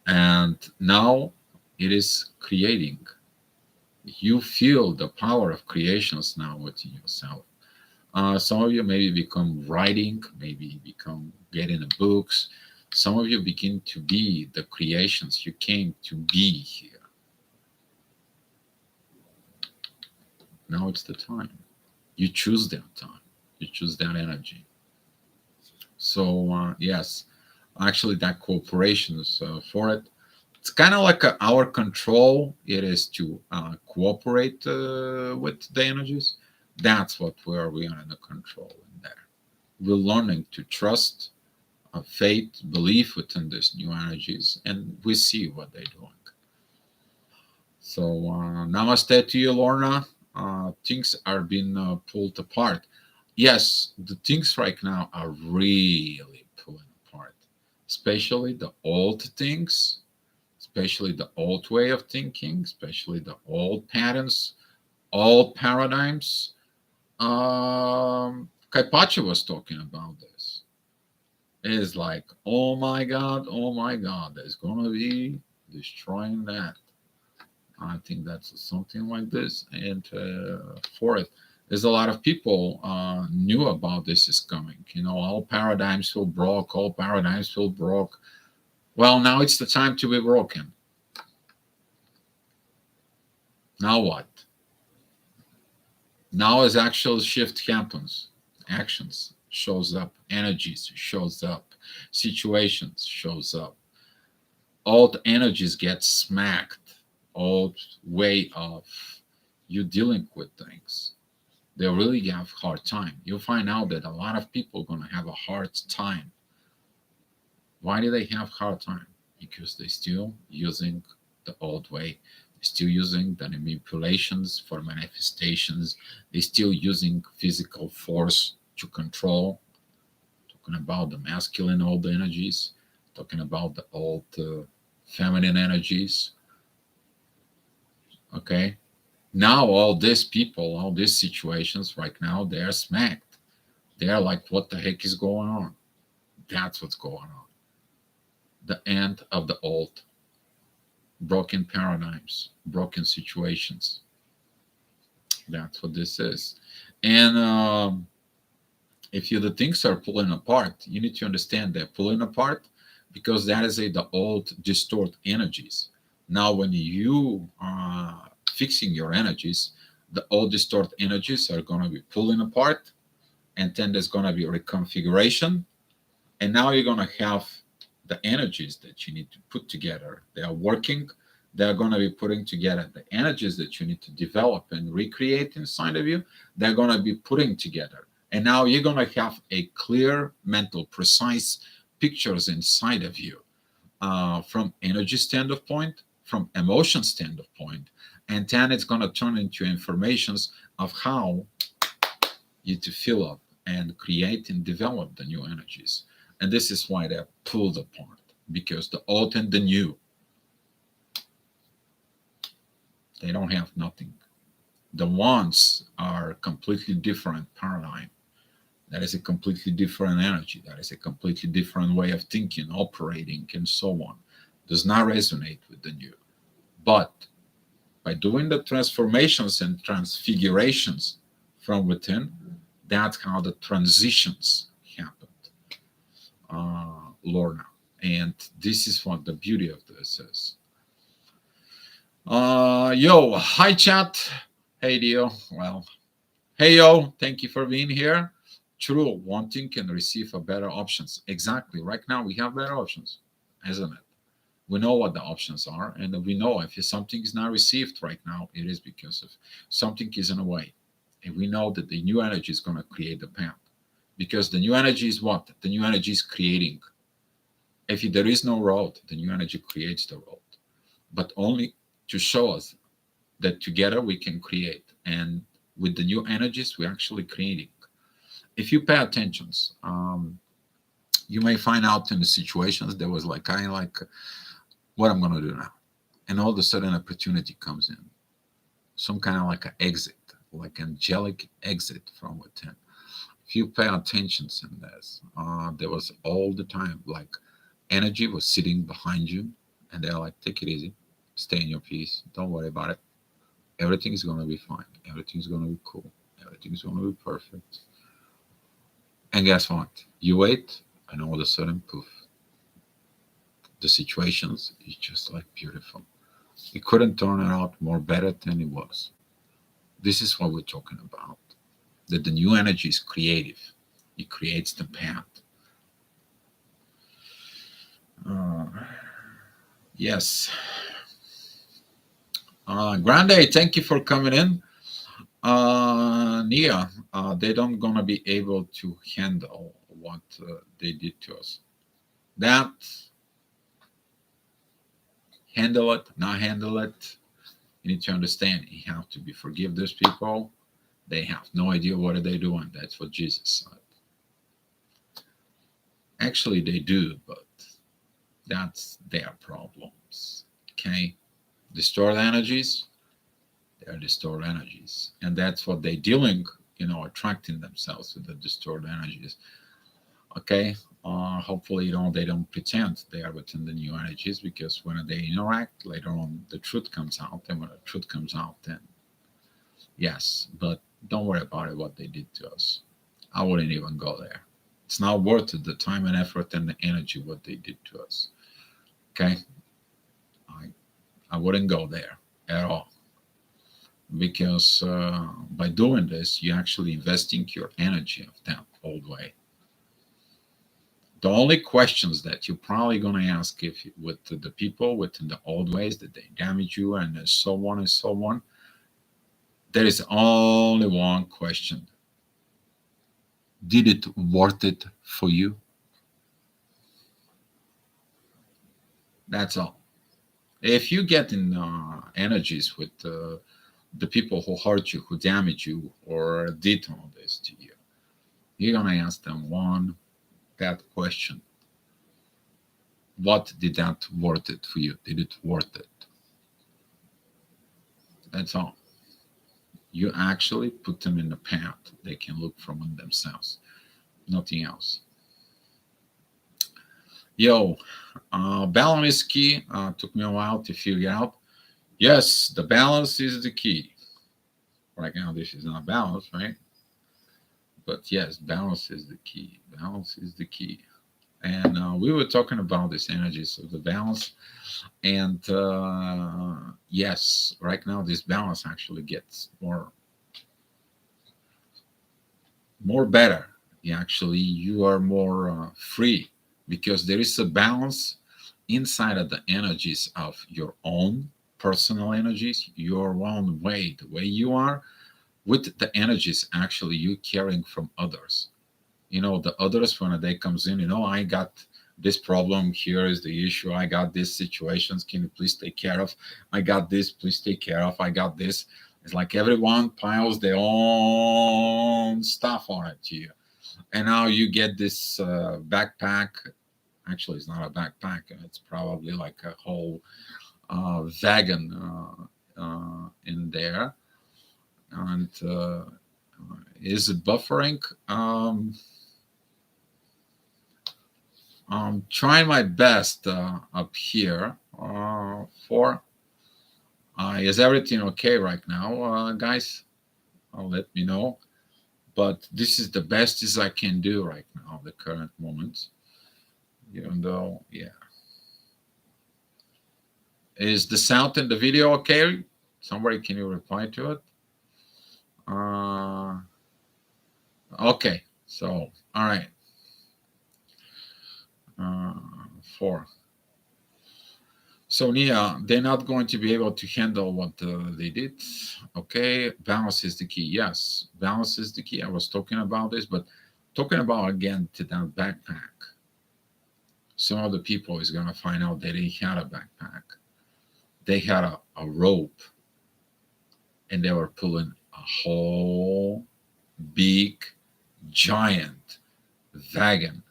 And now it is creating. You feel the power of creations now within yourself. Some of you maybe become writing, maybe become getting the books. Some of you begin to be the creations you came to be here. Now it's the time. You choose that time. You choose that energy. So yes, actually, that cooperation is for it. It's kind of like our control. It is to cooperate with the energies. That's what we are in the control in there. We're learning to trust, faith, belief within these new energies, and we see what they're doing. So namaste to you, Lorna. Things are being pulled apart. Yes, the things right now are really pulling apart, especially the old things, especially the old way of thinking, especially the old patterns, old paradigms. Kaipachi was talking about this. It is like, oh my God, there's going to be destroying that. I think that's something like this. And fourth, there's a lot of people knew about this is coming. You know, all paradigms will broke, all paradigms will broke. Well, now it's the time to be broken. Now what? Now as actual shift happens, actions shows up, energies shows up, situations shows up. Old energies get smacked. Old way of you dealing with things. They really have hard time. You'll find out that a lot of people are going to have a hard time. Why do they have hard time? Because they still using the old way. They're still using the manipulations for manifestations. They're still using physical force to control. Talking about the masculine old energies, talking about the old feminine energies. Okay, now all these people, all these situations right now, they're smacked. They're like, what the heck is going on? That's what's going on. The end of the old, broken paradigms, broken situations. That's what this is. And if you the things are pulling apart, you need to understand they're pulling apart because that is the old distort energies. Now, when you are fixing your energies, the old distort energies are going to be pulling apart, and then there's going to be reconfiguration, and now you're going to have the energies that you need to put together. They are working. They're going to be putting together the energies that you need to develop and recreate inside of you. They're going to be putting together. And now you're going to have a clear, mental, precise pictures inside of you from energy standpoint, from emotion standpoint. And then it's going to turn into informations of how you to fill up and create and develop the new energies. And this is why they're pulled apart, because the old and the new, they don't have nothing. The ones are completely different paradigm. That is a completely different energy. That is a completely different way of thinking, operating, and so on. Does not resonate with the new. But by doing the transformations and transfigurations from within, that's how the transitions happened, Lorna. And this is what the beauty of this is. Yo, hi chat. Hey Dio. Well, hey yo, thank you for being here. True, wanting can receive a better options. Exactly. Right now we have better options, isn't it? We know what the options are, and we know if something is not received right now, it is because of something is in a way. And we know that the new energy is going to create the path. Because the new energy is what? The new energy is creating. If there is no road, the new energy creates the road. But only to show us that together we can create. And with the new energies, we're actually creating. If you pay attention, you may find out in the situations there was like kind of like what I'm going to do now, and all of a sudden opportunity comes in, some kind of like an exit, like angelic exit from within. If you pay attention in this, there was all the time like energy was sitting behind you, and they're like, take it easy, stay in your peace, don't worry about it. Everything is going to be fine. Everything's going to be cool. Everything's going to be perfect. And guess what? You wait, and all of a sudden, poof, the situations is just like beautiful. It couldn't turn out more better than it was. This is what we're talking about. That the new energy is creative. It creates the path. Uh, yes. Grande, thank you for coming in. Nia, they don't gonna be able to handle what they did to us. That handle it, not handle it. You need to understand. You have to be forgive those people. They have no idea what are they doing. That's what Jesus said. Actually, they do, but that's their problems. Okay, distorted energies. They are distorted energies, and that's what they're dealing. Attracting themselves with the distorted energies. Okay. Hopefully, they don't pretend they are within the new energies, because when they interact later on, the truth comes out, and when the truth comes out, then yes. But don't worry about it. What they did to us, I wouldn't even go there. It's not worth it, the time and effort and the energy what they did to us. Okay, I wouldn't go there at all, because by doing this, you're actually investing your energy of that old way. The only questions that you're probably going to ask if with the people within the old ways that they damage you and so on and so on, there is only one question: did it worth it for you? That's all. If you get in energies with the people who hurt you, who damage you, or did all this to you, you're gonna ask them that question: what did that worth it for you? Did it worth it? That's all. You actually put them in a path they can look from themselves, nothing else. Yo, balance is key. Took me a while to figure out. Yes, the balance is the key. Right now, this is not balance, right? But yes, balance is the key. Balance is the key. And we were talking about this energies of the balance. And yes, right now, this balance actually gets more better. Actually, you are more free, because there is a balance inside of the energies of your own personal energies, your own way, the way you are, with the energies actually you carrying from others. The others, when they comes in, I got this problem, here is the issue, I got these situations, can you please take care of, I got this, please take care of, I got this. It's like everyone piles their own stuff on it to you, and now you get this backpack. Actually, it's not a backpack, it's probably like a whole wagon in there. And Is it buffering? I'm trying my best up here. For Is everything okay right now, guys? Let me know. But this is the best as I can do right now, the current moment. Even though, yeah. Is the sound in the video okay? Somebody, can you reply to it? Uh, okay. So, all right. Uh, 4. So, Nia, they're not going to be able to handle what they did. Okay. Balance is the key. Yes. Balance is the key. I was talking about this, but talking about again to that backpack. Some of the people is going to find out that they had a backpack. They had a rope and they were pulling a whole big giant wagon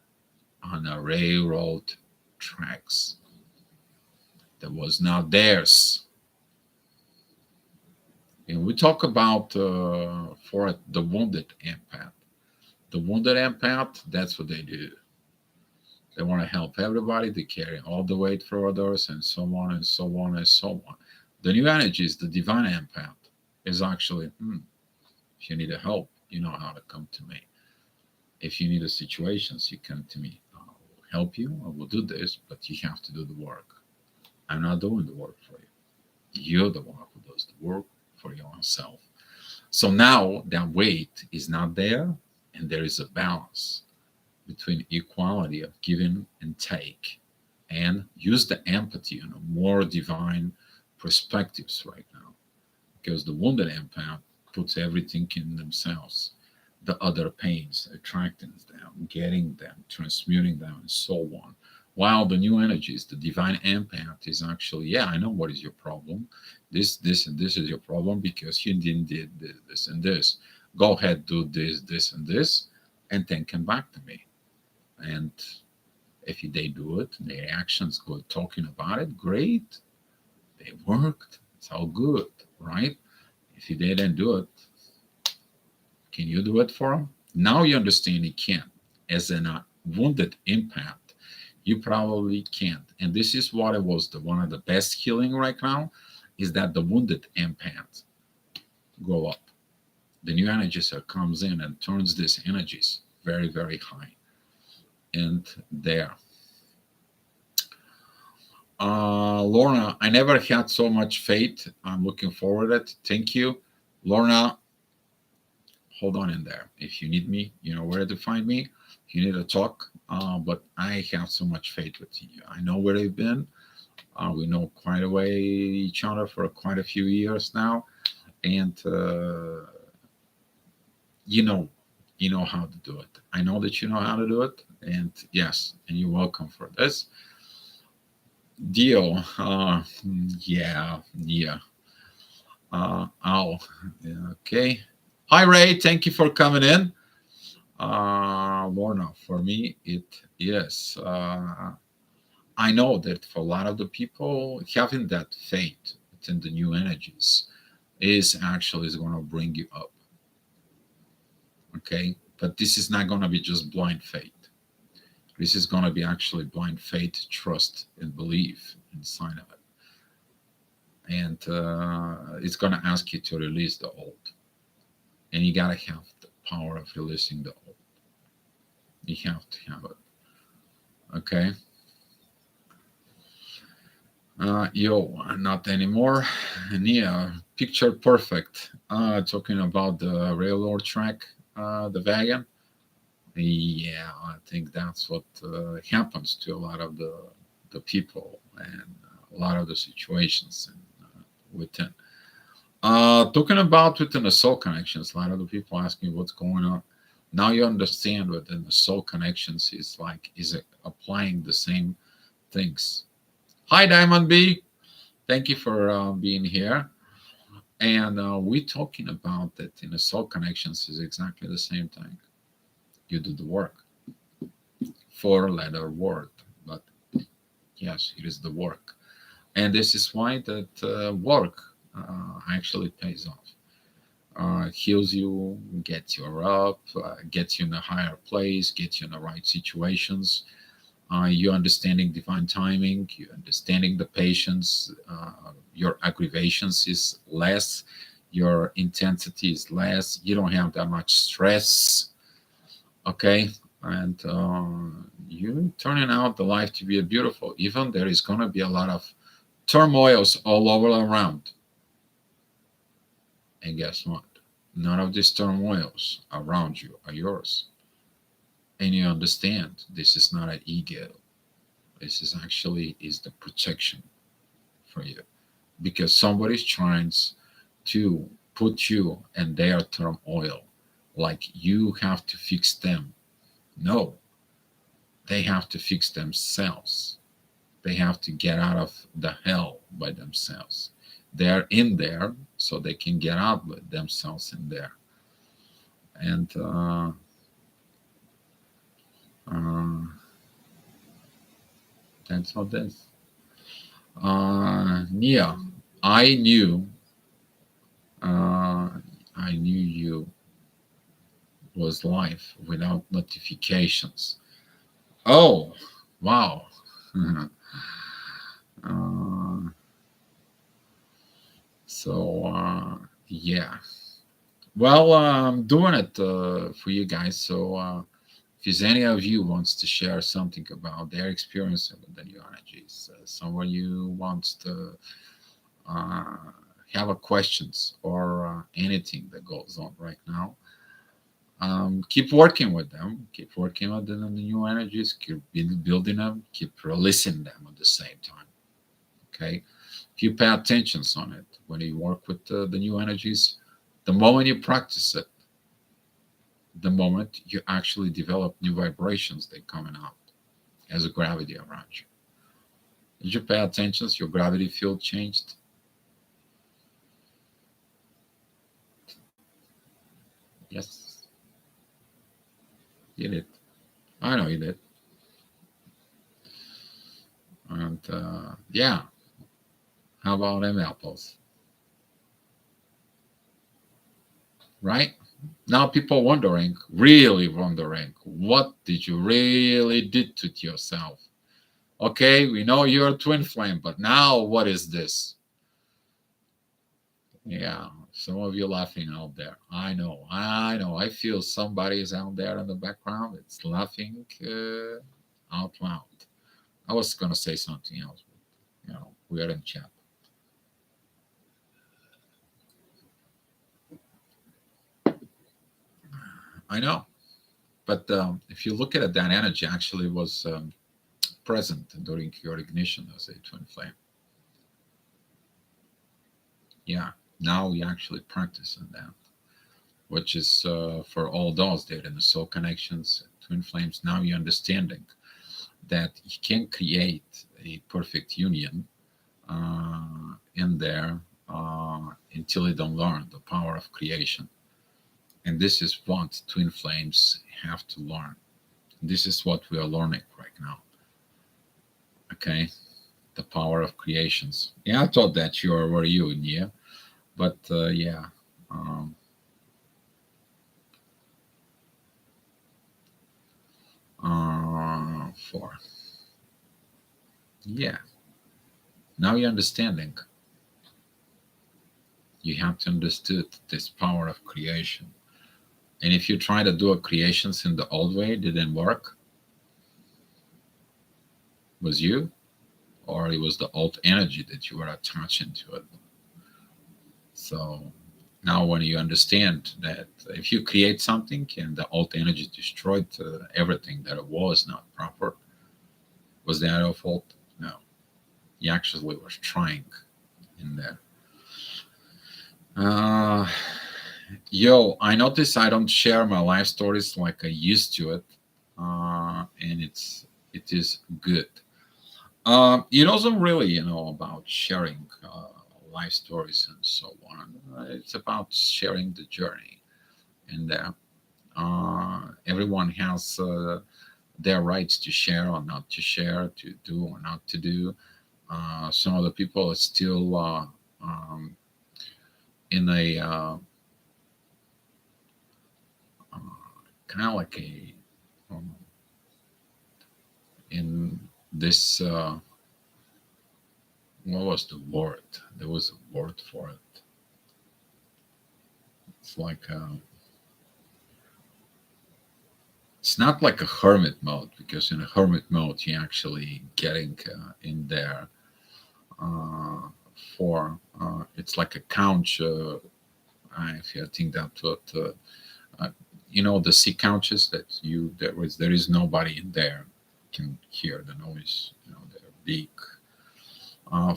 on a railroad tracks that was not theirs. And we talk about for the wounded empath. The wounded empath, that's what they do. They want to help everybody. They carry all the weight for others, and so on and so on and so on. The new energies, the divine empath, is actually, if you need a help, you know how to come to me. If you need a situations, you come to me. I will help you. I will do this, but you have to do the work. I'm not doing the work for you. You're the one who does the work for yourself. So now that weight is not there, and there is a balance between equality of giving and take, and use the empathy and a more divine perspectives right now, because the wounded empath puts everything in themselves, the other pains, attracting them, getting them, transmuting them, and so on. While the new energies, the divine empath is actually, yeah, I know what is your problem. This, and this is your problem because you didn't did this and this. Go ahead, do this, and this, and then come back to me. And if they do it, their actions go talking about it, great. They worked. It's all good, right? If they didn't do it, can you do it for them? Now you understand you can't. As a wounded empath, you probably can't. And this is what it was the one of the best healing right now is that the wounded empath go up. The new energies that comes in and turns these energies very, very high. And there. Lorna, I never had so much faith. I'm looking forward to it. Thank you. Lorna, hold on in there. If you need me, you know where to find me. If you need to talk, but I have so much faith with you. I know where they've been. We know quite a way each other for quite a few years now, and you know, you know how to do it. I know that you know how to do it, and yes, and you're welcome for this deal. Yeah, yeah. Oh, yeah, okay. Hi, Ray. Thank you for coming in. Lorna, for me, it yes. I know that for a lot of the people, having that faith within the new energies is actually is going to bring you up. Okay, but this is not going to be just blind faith. This is going to be actually blind faith, trust, and belief inside of it. And it's going to ask you to release the old. And you got to have the power of releasing the old. You have to have it. Okay. Yo, not anymore. Nia, picture perfect. Talking about the railroad track, the wagon. Yeah, I think that's what happens to a lot of the people and a lot of the situations within. Talking about within the soul connections, a lot of the people ask me what's going on. Now you understand within the soul connections is like is it applying the same things. Hi, Diamond B. Thank you for being here. And we're talking about that in the soul connections is exactly the same thing. You do the work. Four-letter word, but yes, it is the work. And this is why that work actually pays off. heals you, gets you up, gets you in a higher place, gets you in the right situations. You understanding divine timing, you understanding the patience, your aggravations is less, your intensity is less, you don't have that much stress, okay? And you turning out the life to be a beautiful, even there is going to be a lot of turmoils all over around. And guess what? None of these turmoils around you are yours. And you understand this is not an ego. This is actually is the protection for you. Because somebody's trying to put you in their turmoil. Like you have to fix them. No, they have to fix themselves. They have to get out of the hell by themselves. They're in there so they can get out with themselves in there. And uh, that's how this. Nia, I knew, uh, I knew you was live without notifications. Oh, wow. uh, yeah. Well, I'm doing it for you guys. So if there's any of you wants to share something about their experience with the new energies, someone you wants to uh, have a questions or anything that goes on right now, keep working with them, keep working with the new energies, keep building them, keep releasing them at the same time. Okay, if you pay attention on it when you work with the new energies, the moment you practice it, the moment you actually develop new vibrations, they coming out as a gravity around you. Did you pay attention? Your gravity field changed. Yes, you did. I know you did. And yeah, how about them apples? Right? Now people wondering, really wondering, what did you really did to yourself? Okay, we know you're a twin flame, but now what is this? Yeah, some of you laughing out there. I know, I know. I feel somebody is out there in the background. It's laughing out loud. I was gonna say something else, but we're in chat. I know, but if you look at it, that energy actually was present during your ignition as a twin flame. Yeah, now we actually practice on that, which is for all those that in the soul connections, twin flames. Now you're understanding that you can create a perfect union in there until you don't learn the power of creation. And this is what twin flames have to learn. This is what we are learning right now. Okay, the power of creations. Yeah, I thought that were you, Nia, but yeah. Um, for yeah, now you're understanding. You have to understood this power of creation. And if you try to do a creations in the old way, it didn't work. Was you, or it was the old energy that you were attaching to it. So now, when you understand that if you create something and the old energy destroyed everything that it was not proper, was that your fault? No, you actually were trying in there. Uh, Yo, I notice I don't share my life stories like I used to it, and it is good. It doesn't really, about sharing life stories and so on. It's about sharing the journey, and everyone has their rights to share or not to share, to do or not to do. Some of the people are still in a kind of like a um, in this what was the word? There was a word for it. It's like it's not like a hermit mode, because in a hermit mode you actually getting in there uh, for it's like a couch. I think that what uh, the sea couches that you there is nobody in there, can hear the noise. They're big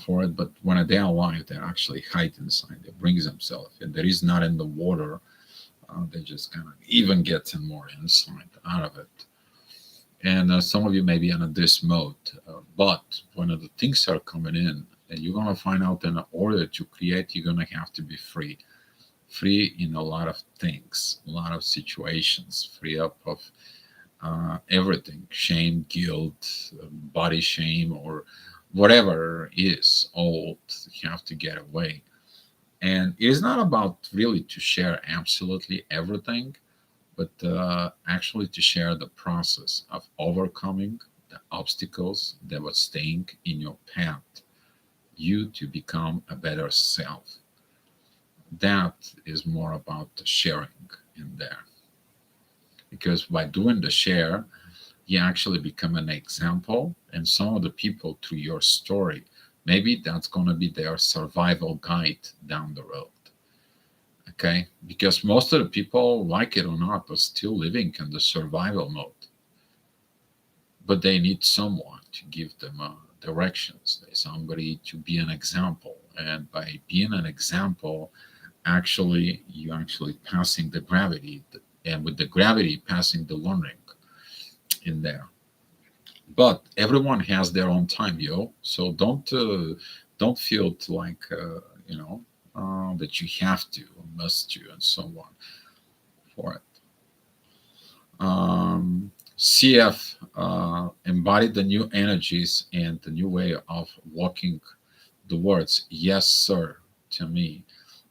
for it, but when they're alive, they actually hide inside. They bring themselves, and there is not in the water. They just kind of even getting more insight out of it. And some of you may be in this mode, but when the things are coming in, and you're gonna find out in order to create, you're gonna have to be free, free in a lot of things, a lot of situations, free up of everything, shame, guilt, body shame, or whatever is old. You have to get away. And it is not about really to share absolutely everything, but actually to share the process of overcoming the obstacles that were staying in your path, you to become a better self. That is more about the sharing in there. Because by doing the share, you actually become an example, and some of the people through your story, maybe that's going to be their survival guide down the road. Okay, because most of the people, like it or not, are still living in the survival mode, but they need someone to give them directions. They somebody to be an example, and by being an example, actually you actually passing the gravity, and with the gravity passing the learning in there. But everyone has their own time, yo. So don't feel to like that you have to or must to and so on for it. CF embodied the new energies and the new way of walking the words "Yes, sir" to me.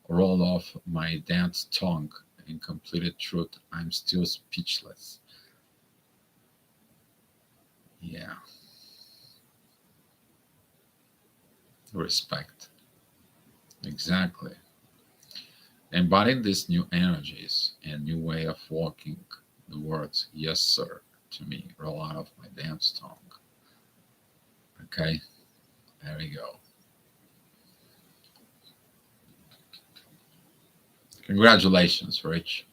Roll off my dad's tongue in completed truth. I'm still speechless. Yeah, respect. Exactly. Embodying these new energies and new way of walking the words "Yes, sir" to me roll out of my dad's tongue. Okay, there we go. Congratulations, Rich.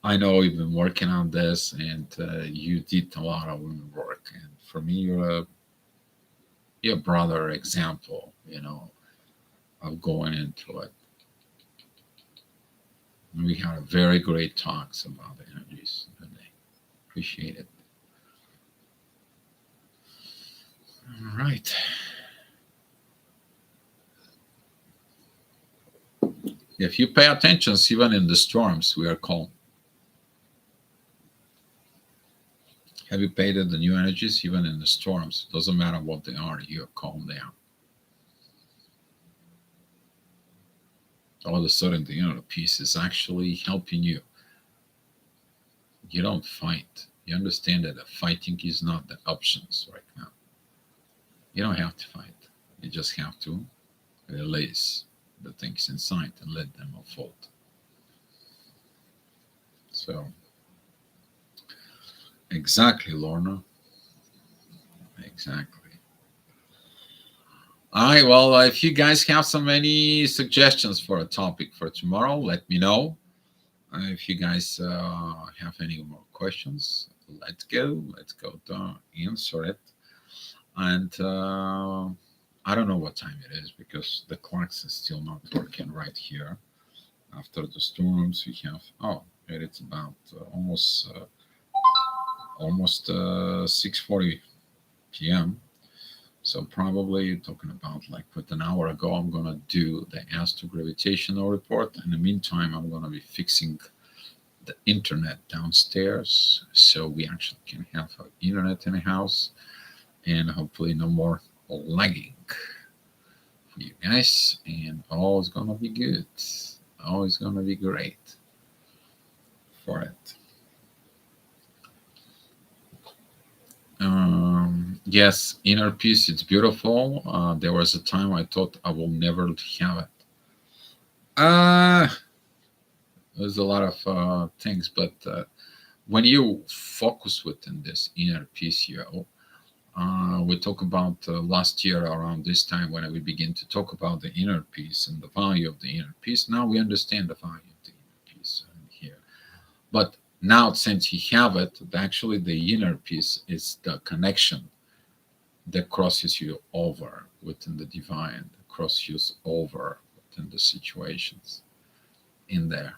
I know you've been working on this, and you did a lot of work. And for me, you're a brother example, of going into it. And we had a very great talks about the energies today. Appreciate it. All right. If you pay attention, even in the storms, we are calm. Have you paid the new energies, even in the storms? Doesn't matter what they are, you're calm down. All of a sudden, the peace is actually helping you. You don't fight. You understand that fighting is not the options right now. You don't have to fight. You just have to release the things inside and let them unfold. So, exactly, Lorna. Exactly. All right. Well, if you guys have some any suggestions for a topic for tomorrow, let me know. If you guys have any more questions, let's go. Let's go to answer it. And I don't know what time it is because the clocks is still not working right here. After the storms, we have it's about almost 6:40 p.m. So probably talking about like with an hour ago, I'm gonna do the astrogravitational report. In the meantime, I'm gonna be fixing the internet downstairs so we actually can have internet in the house and hopefully no more lagging for you guys, and all is gonna be good. All is gonna be great for it. Yes, inner peace, it's beautiful. There was a time I thought I will never have it. Uh, there's a lot of things, but when you focus within this inner peace, we talk about last year around this time when we begin to talk about the inner peace and the value of the inner peace. Now we understand the value of the inner peace here. But now, since you have it, actually the inner peace is the connection that crosses you over within the divine, that crosses you over within the situations in there.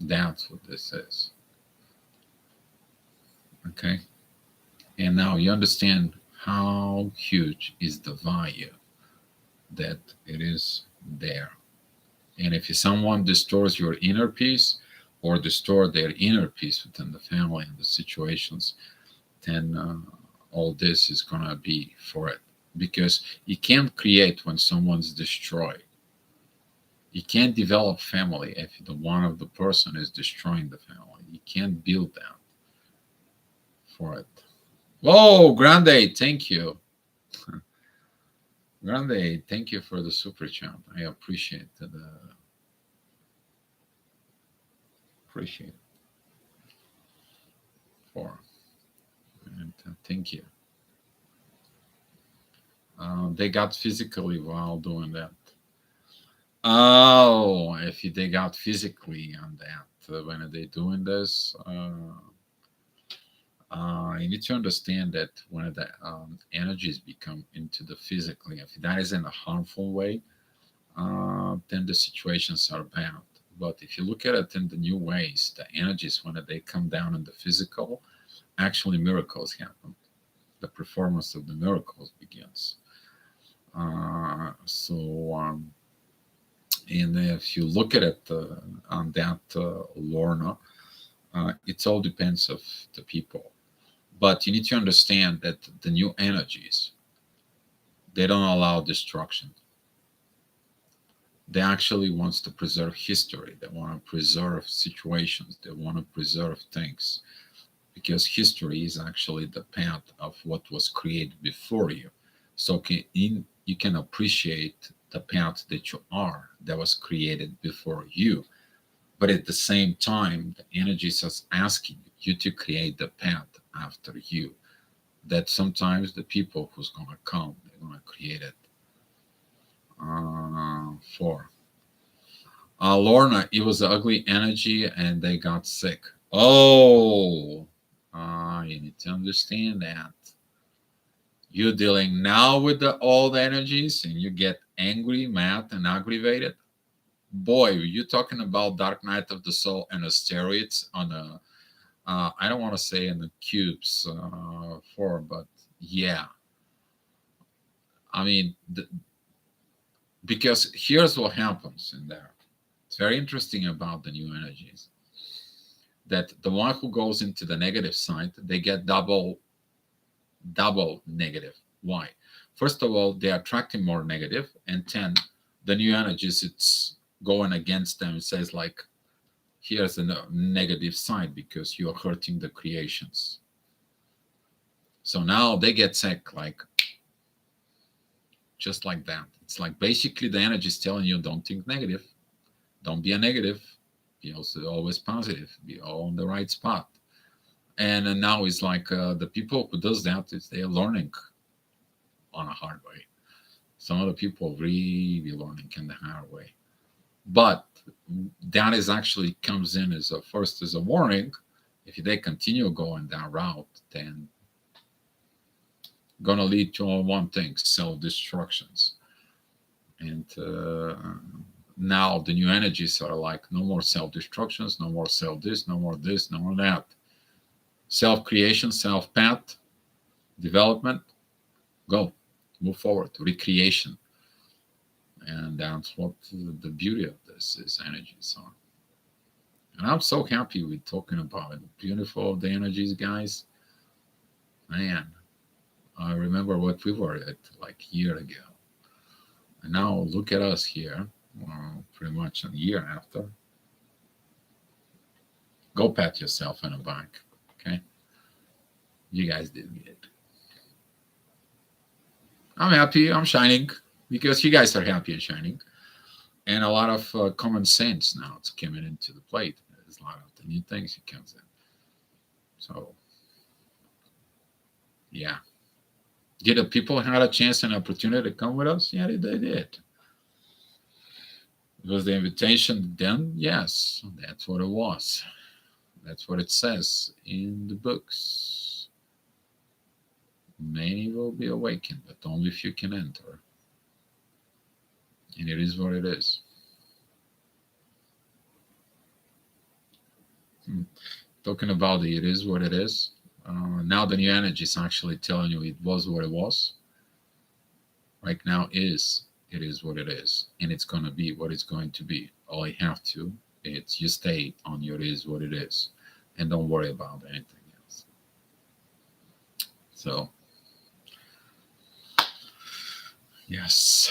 That's what this is. Okay. And now you understand how huge is the value that it is there. And if someone distorts your inner peace or distort their inner peace within the family and the situations, then all this is going to be for it. Because you can't create when someone's destroyed. You can't develop family if the one of the person is destroying the family. You can't build that for it. Whoa, Grande, thank you. Grande, thank you for the super chat. I appreciate for and thank you. They got physically while doing that. Oh, if they got physically on that when they doing this, you need to understand that when the energies become into the physically, if that is in a harmful way, then the situations are bad. But if you look at it in the new ways, the energies when they come down in the physical, actually miracles happen. The performance of the miracles begins. And if you look at it on that, Lorna, it all depends of the people. But you need to understand that the new energies, they don't allow destruction. They actually wants to preserve history. They want to preserve situations. They want to preserve things because history is actually the path of what was created before you. So you can appreciate the path that you are that was created before you. But at the same time, the energies are asking you to create the path after you. That sometimes the people who's gonna come, they're gonna create it for. Lorna, it was ugly energy and they got sick. Oh, you need to understand that. You're dealing now with the old energies and you get angry, mad, and aggravated. Boy, you're talking about Dark Night of the Soul and asteroids on a, I don't want to say in the cubes form, but yeah. I mean, because here's what happens in there. It's very interesting about the new energies that the one who goes into the negative side, they get double negative. Why? First of all, they're attracting more negative, and 10, the new energies, it's going against them. It says like, here's the negative side because you're hurting the creations. So now they get sick, like just like that. It's like basically the energy is telling you don't think negative, don't be a negative, be also always positive, be all on the right spot. And now it's like the people who does that is they're learning on a hard way. Some of the people really learning in the hard way, but that is actually comes in as a first as a warning. If they continue going that route, then gonna lead to one thing: self-destructions. And now the new energies are like no more self-destructions, no more self this, no more this, no more that. Self-creation, self-path, development, go, move forward, recreation. And that's what the beauty of this is energies are. And I'm so happy with talking about it. Beautiful the energies, guys. Man, I remember what we were at like a year ago. And now look at us here, pretty much a year after. Go pat yourself on the back, okay? You guys did good. I'm happy. I'm shining because you guys are happy and shining. And a lot of common sense now it's coming into the plate. There's a lot of the new things that comes in. So yeah, did the people had a chance and opportunity to come with us? Yeah, they did. Was the invitation then? Yes, that's what it was. That's what it says in the books. Many will be awakened, but only few can enter. And it is what it is. Talking about it is what it is. Now the new energy is actually telling you it was what it was. Right now is it is what it is, and it's gonna be what it's going to be. All you have to it's you stay on your is what it is, and don't worry about anything else. So yes,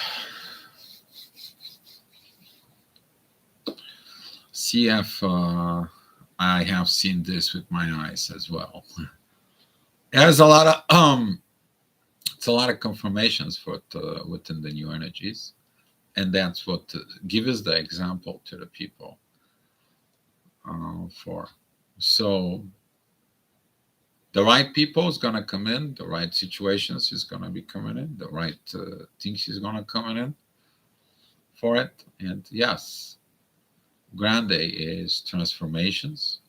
see if I have seen this with my eyes as well. There's a lot of it's a lot of confirmations for within the new energies, and that's what give us the example to the people for. So the right people is gonna come in, the right situations is gonna be coming in, the right things is gonna come in for it, and yes, Grande is transformations.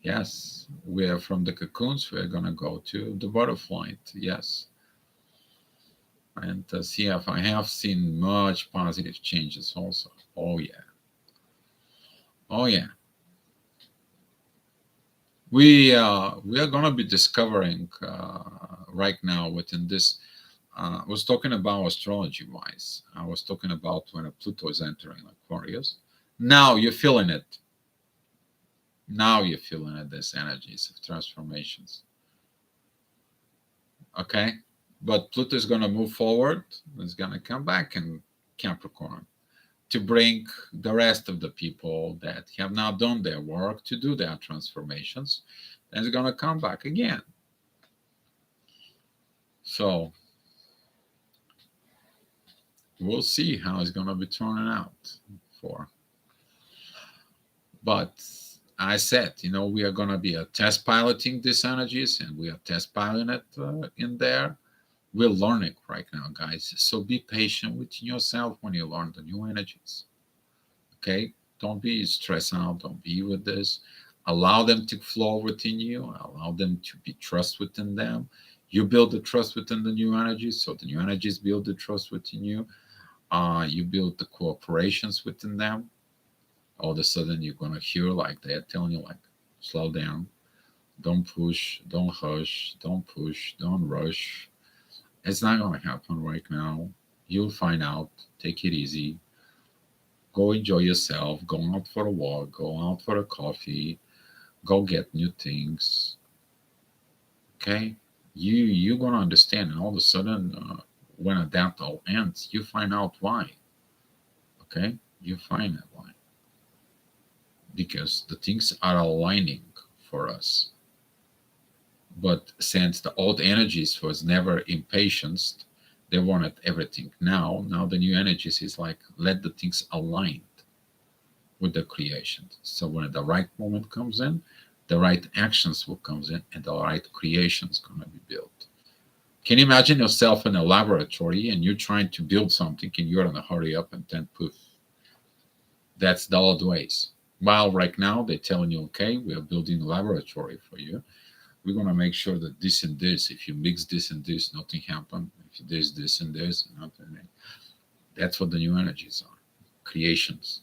Yes, we are from the cocoons. We're gonna go to the butterfly. Yes, and CF, I have seen much positive changes also. Oh yeah, oh yeah. We are gonna be discovering right now within this. I was talking about astrology wise. I was talking about when Pluto is entering Aquarius. Now you're feeling it. Now you're feeling it. This energies of transformations. Okay, but Pluto is going to move forward. It's going to come back in Capricorn to bring the rest of the people that have not done their work to do their transformations. And it's going to come back again. So we'll see how it's going to be turning out for. But I said, we are going to be test piloting these energies, and we are test piloting it in there. We're learning right now, guys. So be patient with yourself when you learn the new energies. Okay? Don't be stressed out. Don't be with this. Allow them to flow within you. Allow them to be trust within them. You build the trust within the new energies, so the new energies build the trust within you. You build the cooperations within them. All of a sudden, you're gonna hear like they're telling you, like, slow down, don't push, don't hush, don't push, don't rush. It's not gonna happen right now. You'll find out. Take it easy. Go enjoy yourself. Go out for a walk. Go out for a coffee. Go get new things. Okay, you're gonna understand, and all of a sudden, when that all ends, you find out why. Okay, you find out why, because the things are aligning for us. But since the old energies was never impatient, they wanted everything now the new energies is like let the things aligned with the creation. So when the right moment comes in, the right actions will comes in, and the right creation is going to be built. Can you imagine yourself in a laboratory and you're trying to build something and you're in a hurry up, and then poof? That's the old ways. While right now they're telling you, okay, we are building a laboratory for you. We're gonna make sure that this and this, if you mix this and this, nothing happen. If there's this and this, nothing. That's what the new energies are, creations.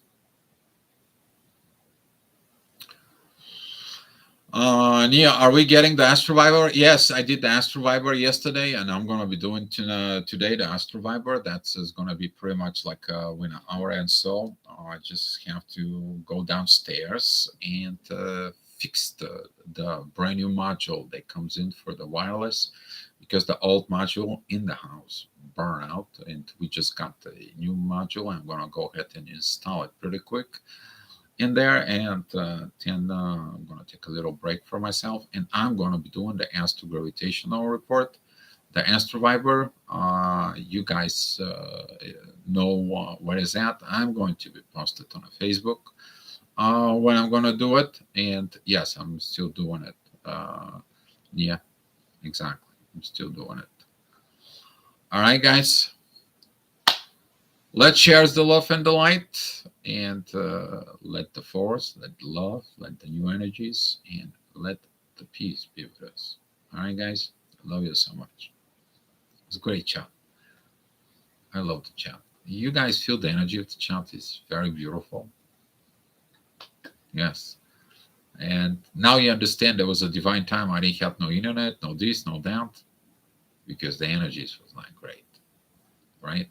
Nia, are we getting the Astroviber? Yes, I did the Astroviber yesterday, and I'm gonna be doing today the Astroviber. That's is gonna be pretty much like in an hour and so. I just have to go downstairs and fix the brand new module that comes in for the wireless, because the old module in the house burned out, and we just got the new module. I'm gonna go ahead and install it pretty quick, in there, and then I'm going to take a little break for myself, and I'm going to be doing the Astro Gravitational Report, the Astroviber. You guys know what is that. I'm going to be posted on Facebook when I'm going to do it, and yes, I'm still doing it. Yeah, exactly. I'm still doing it. All right, guys. Let's share the love and the light, and let the force, let the love, let the new energies, and let the peace be with us. All right, guys. I love you so much. It's a great chat. I love the chat. You guys feel the energy of the chat is very beautiful. Yes. And now you understand there was a divine time. I didn't have no internet, no this, no that, because the energies was not great. Right?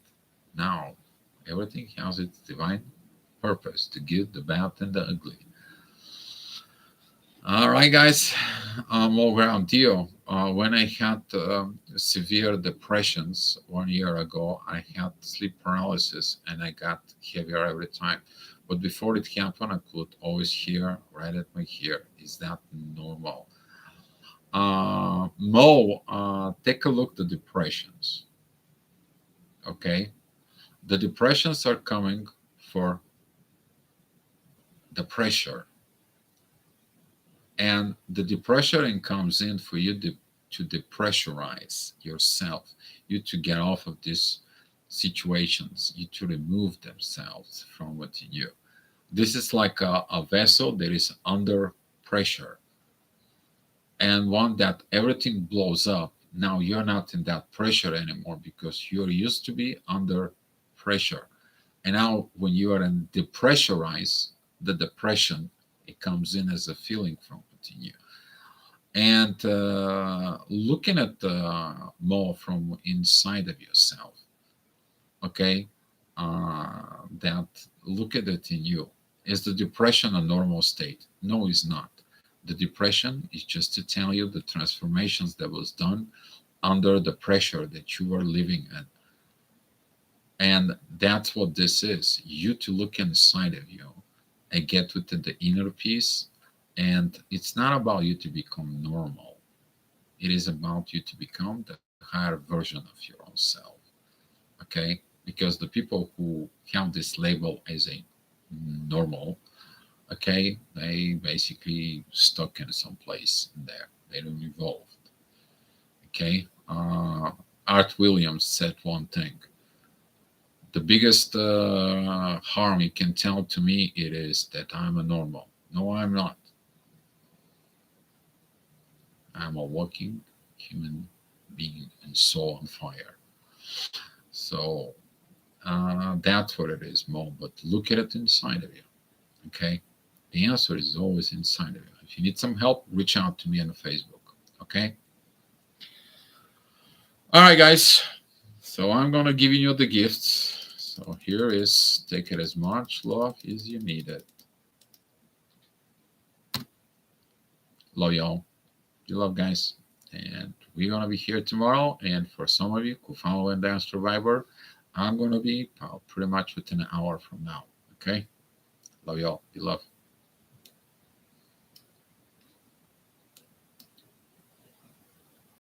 Now everything has its divine purpose, the good, the bad, and the ugly. All right, guys, all around deal. When I had severe depressions 1 year ago, I had sleep paralysis and I got heavier every time. But before it happened, I could always hear right at my ear. Is that normal? Mo, take a look at the depressions. Okay, the depressions are coming for the pressure, and the depression comes in for you to depressurize yourself, you to get off of these situations, you to remove themselves from within you. This is like a vessel that is under pressure, and one that everything blows up. Now you're not in that pressure anymore because you're used to be under pressure. And now when you are in depressurize, the depression, it comes in as a feeling from within you. And looking at more from inside of yourself, okay, that look at it in you. Is the depression a normal state? No, it's not. The depression is just to tell you the transformations that was done under the pressure that you are living in. And that's what this is. You to look inside of you and get within the inner peace. And it's not about you to become normal. It is about you to become the higher version of your own self. Okay? Because the people who have this label as a normal, okay, they basically stuck in some place in there. They don't evolve. Okay? Art Williams said one thing. The biggest harm you can tell to me it is that I'm a normal. No, I'm not. I'm a walking human being and soul on fire. So that's what it is, Mo. But look at it inside of you. Okay. The answer is always inside of you. If you need some help, reach out to me on Facebook. Okay. All right, guys. So I'm gonna give you the gifts. So here is take it as much love as you need it. Love y'all. You love, guys. And we're gonna be here tomorrow. And for some of you who follow and dance survivor, I'm gonna be pretty much within an hour from now. Okay. Love y'all. You love.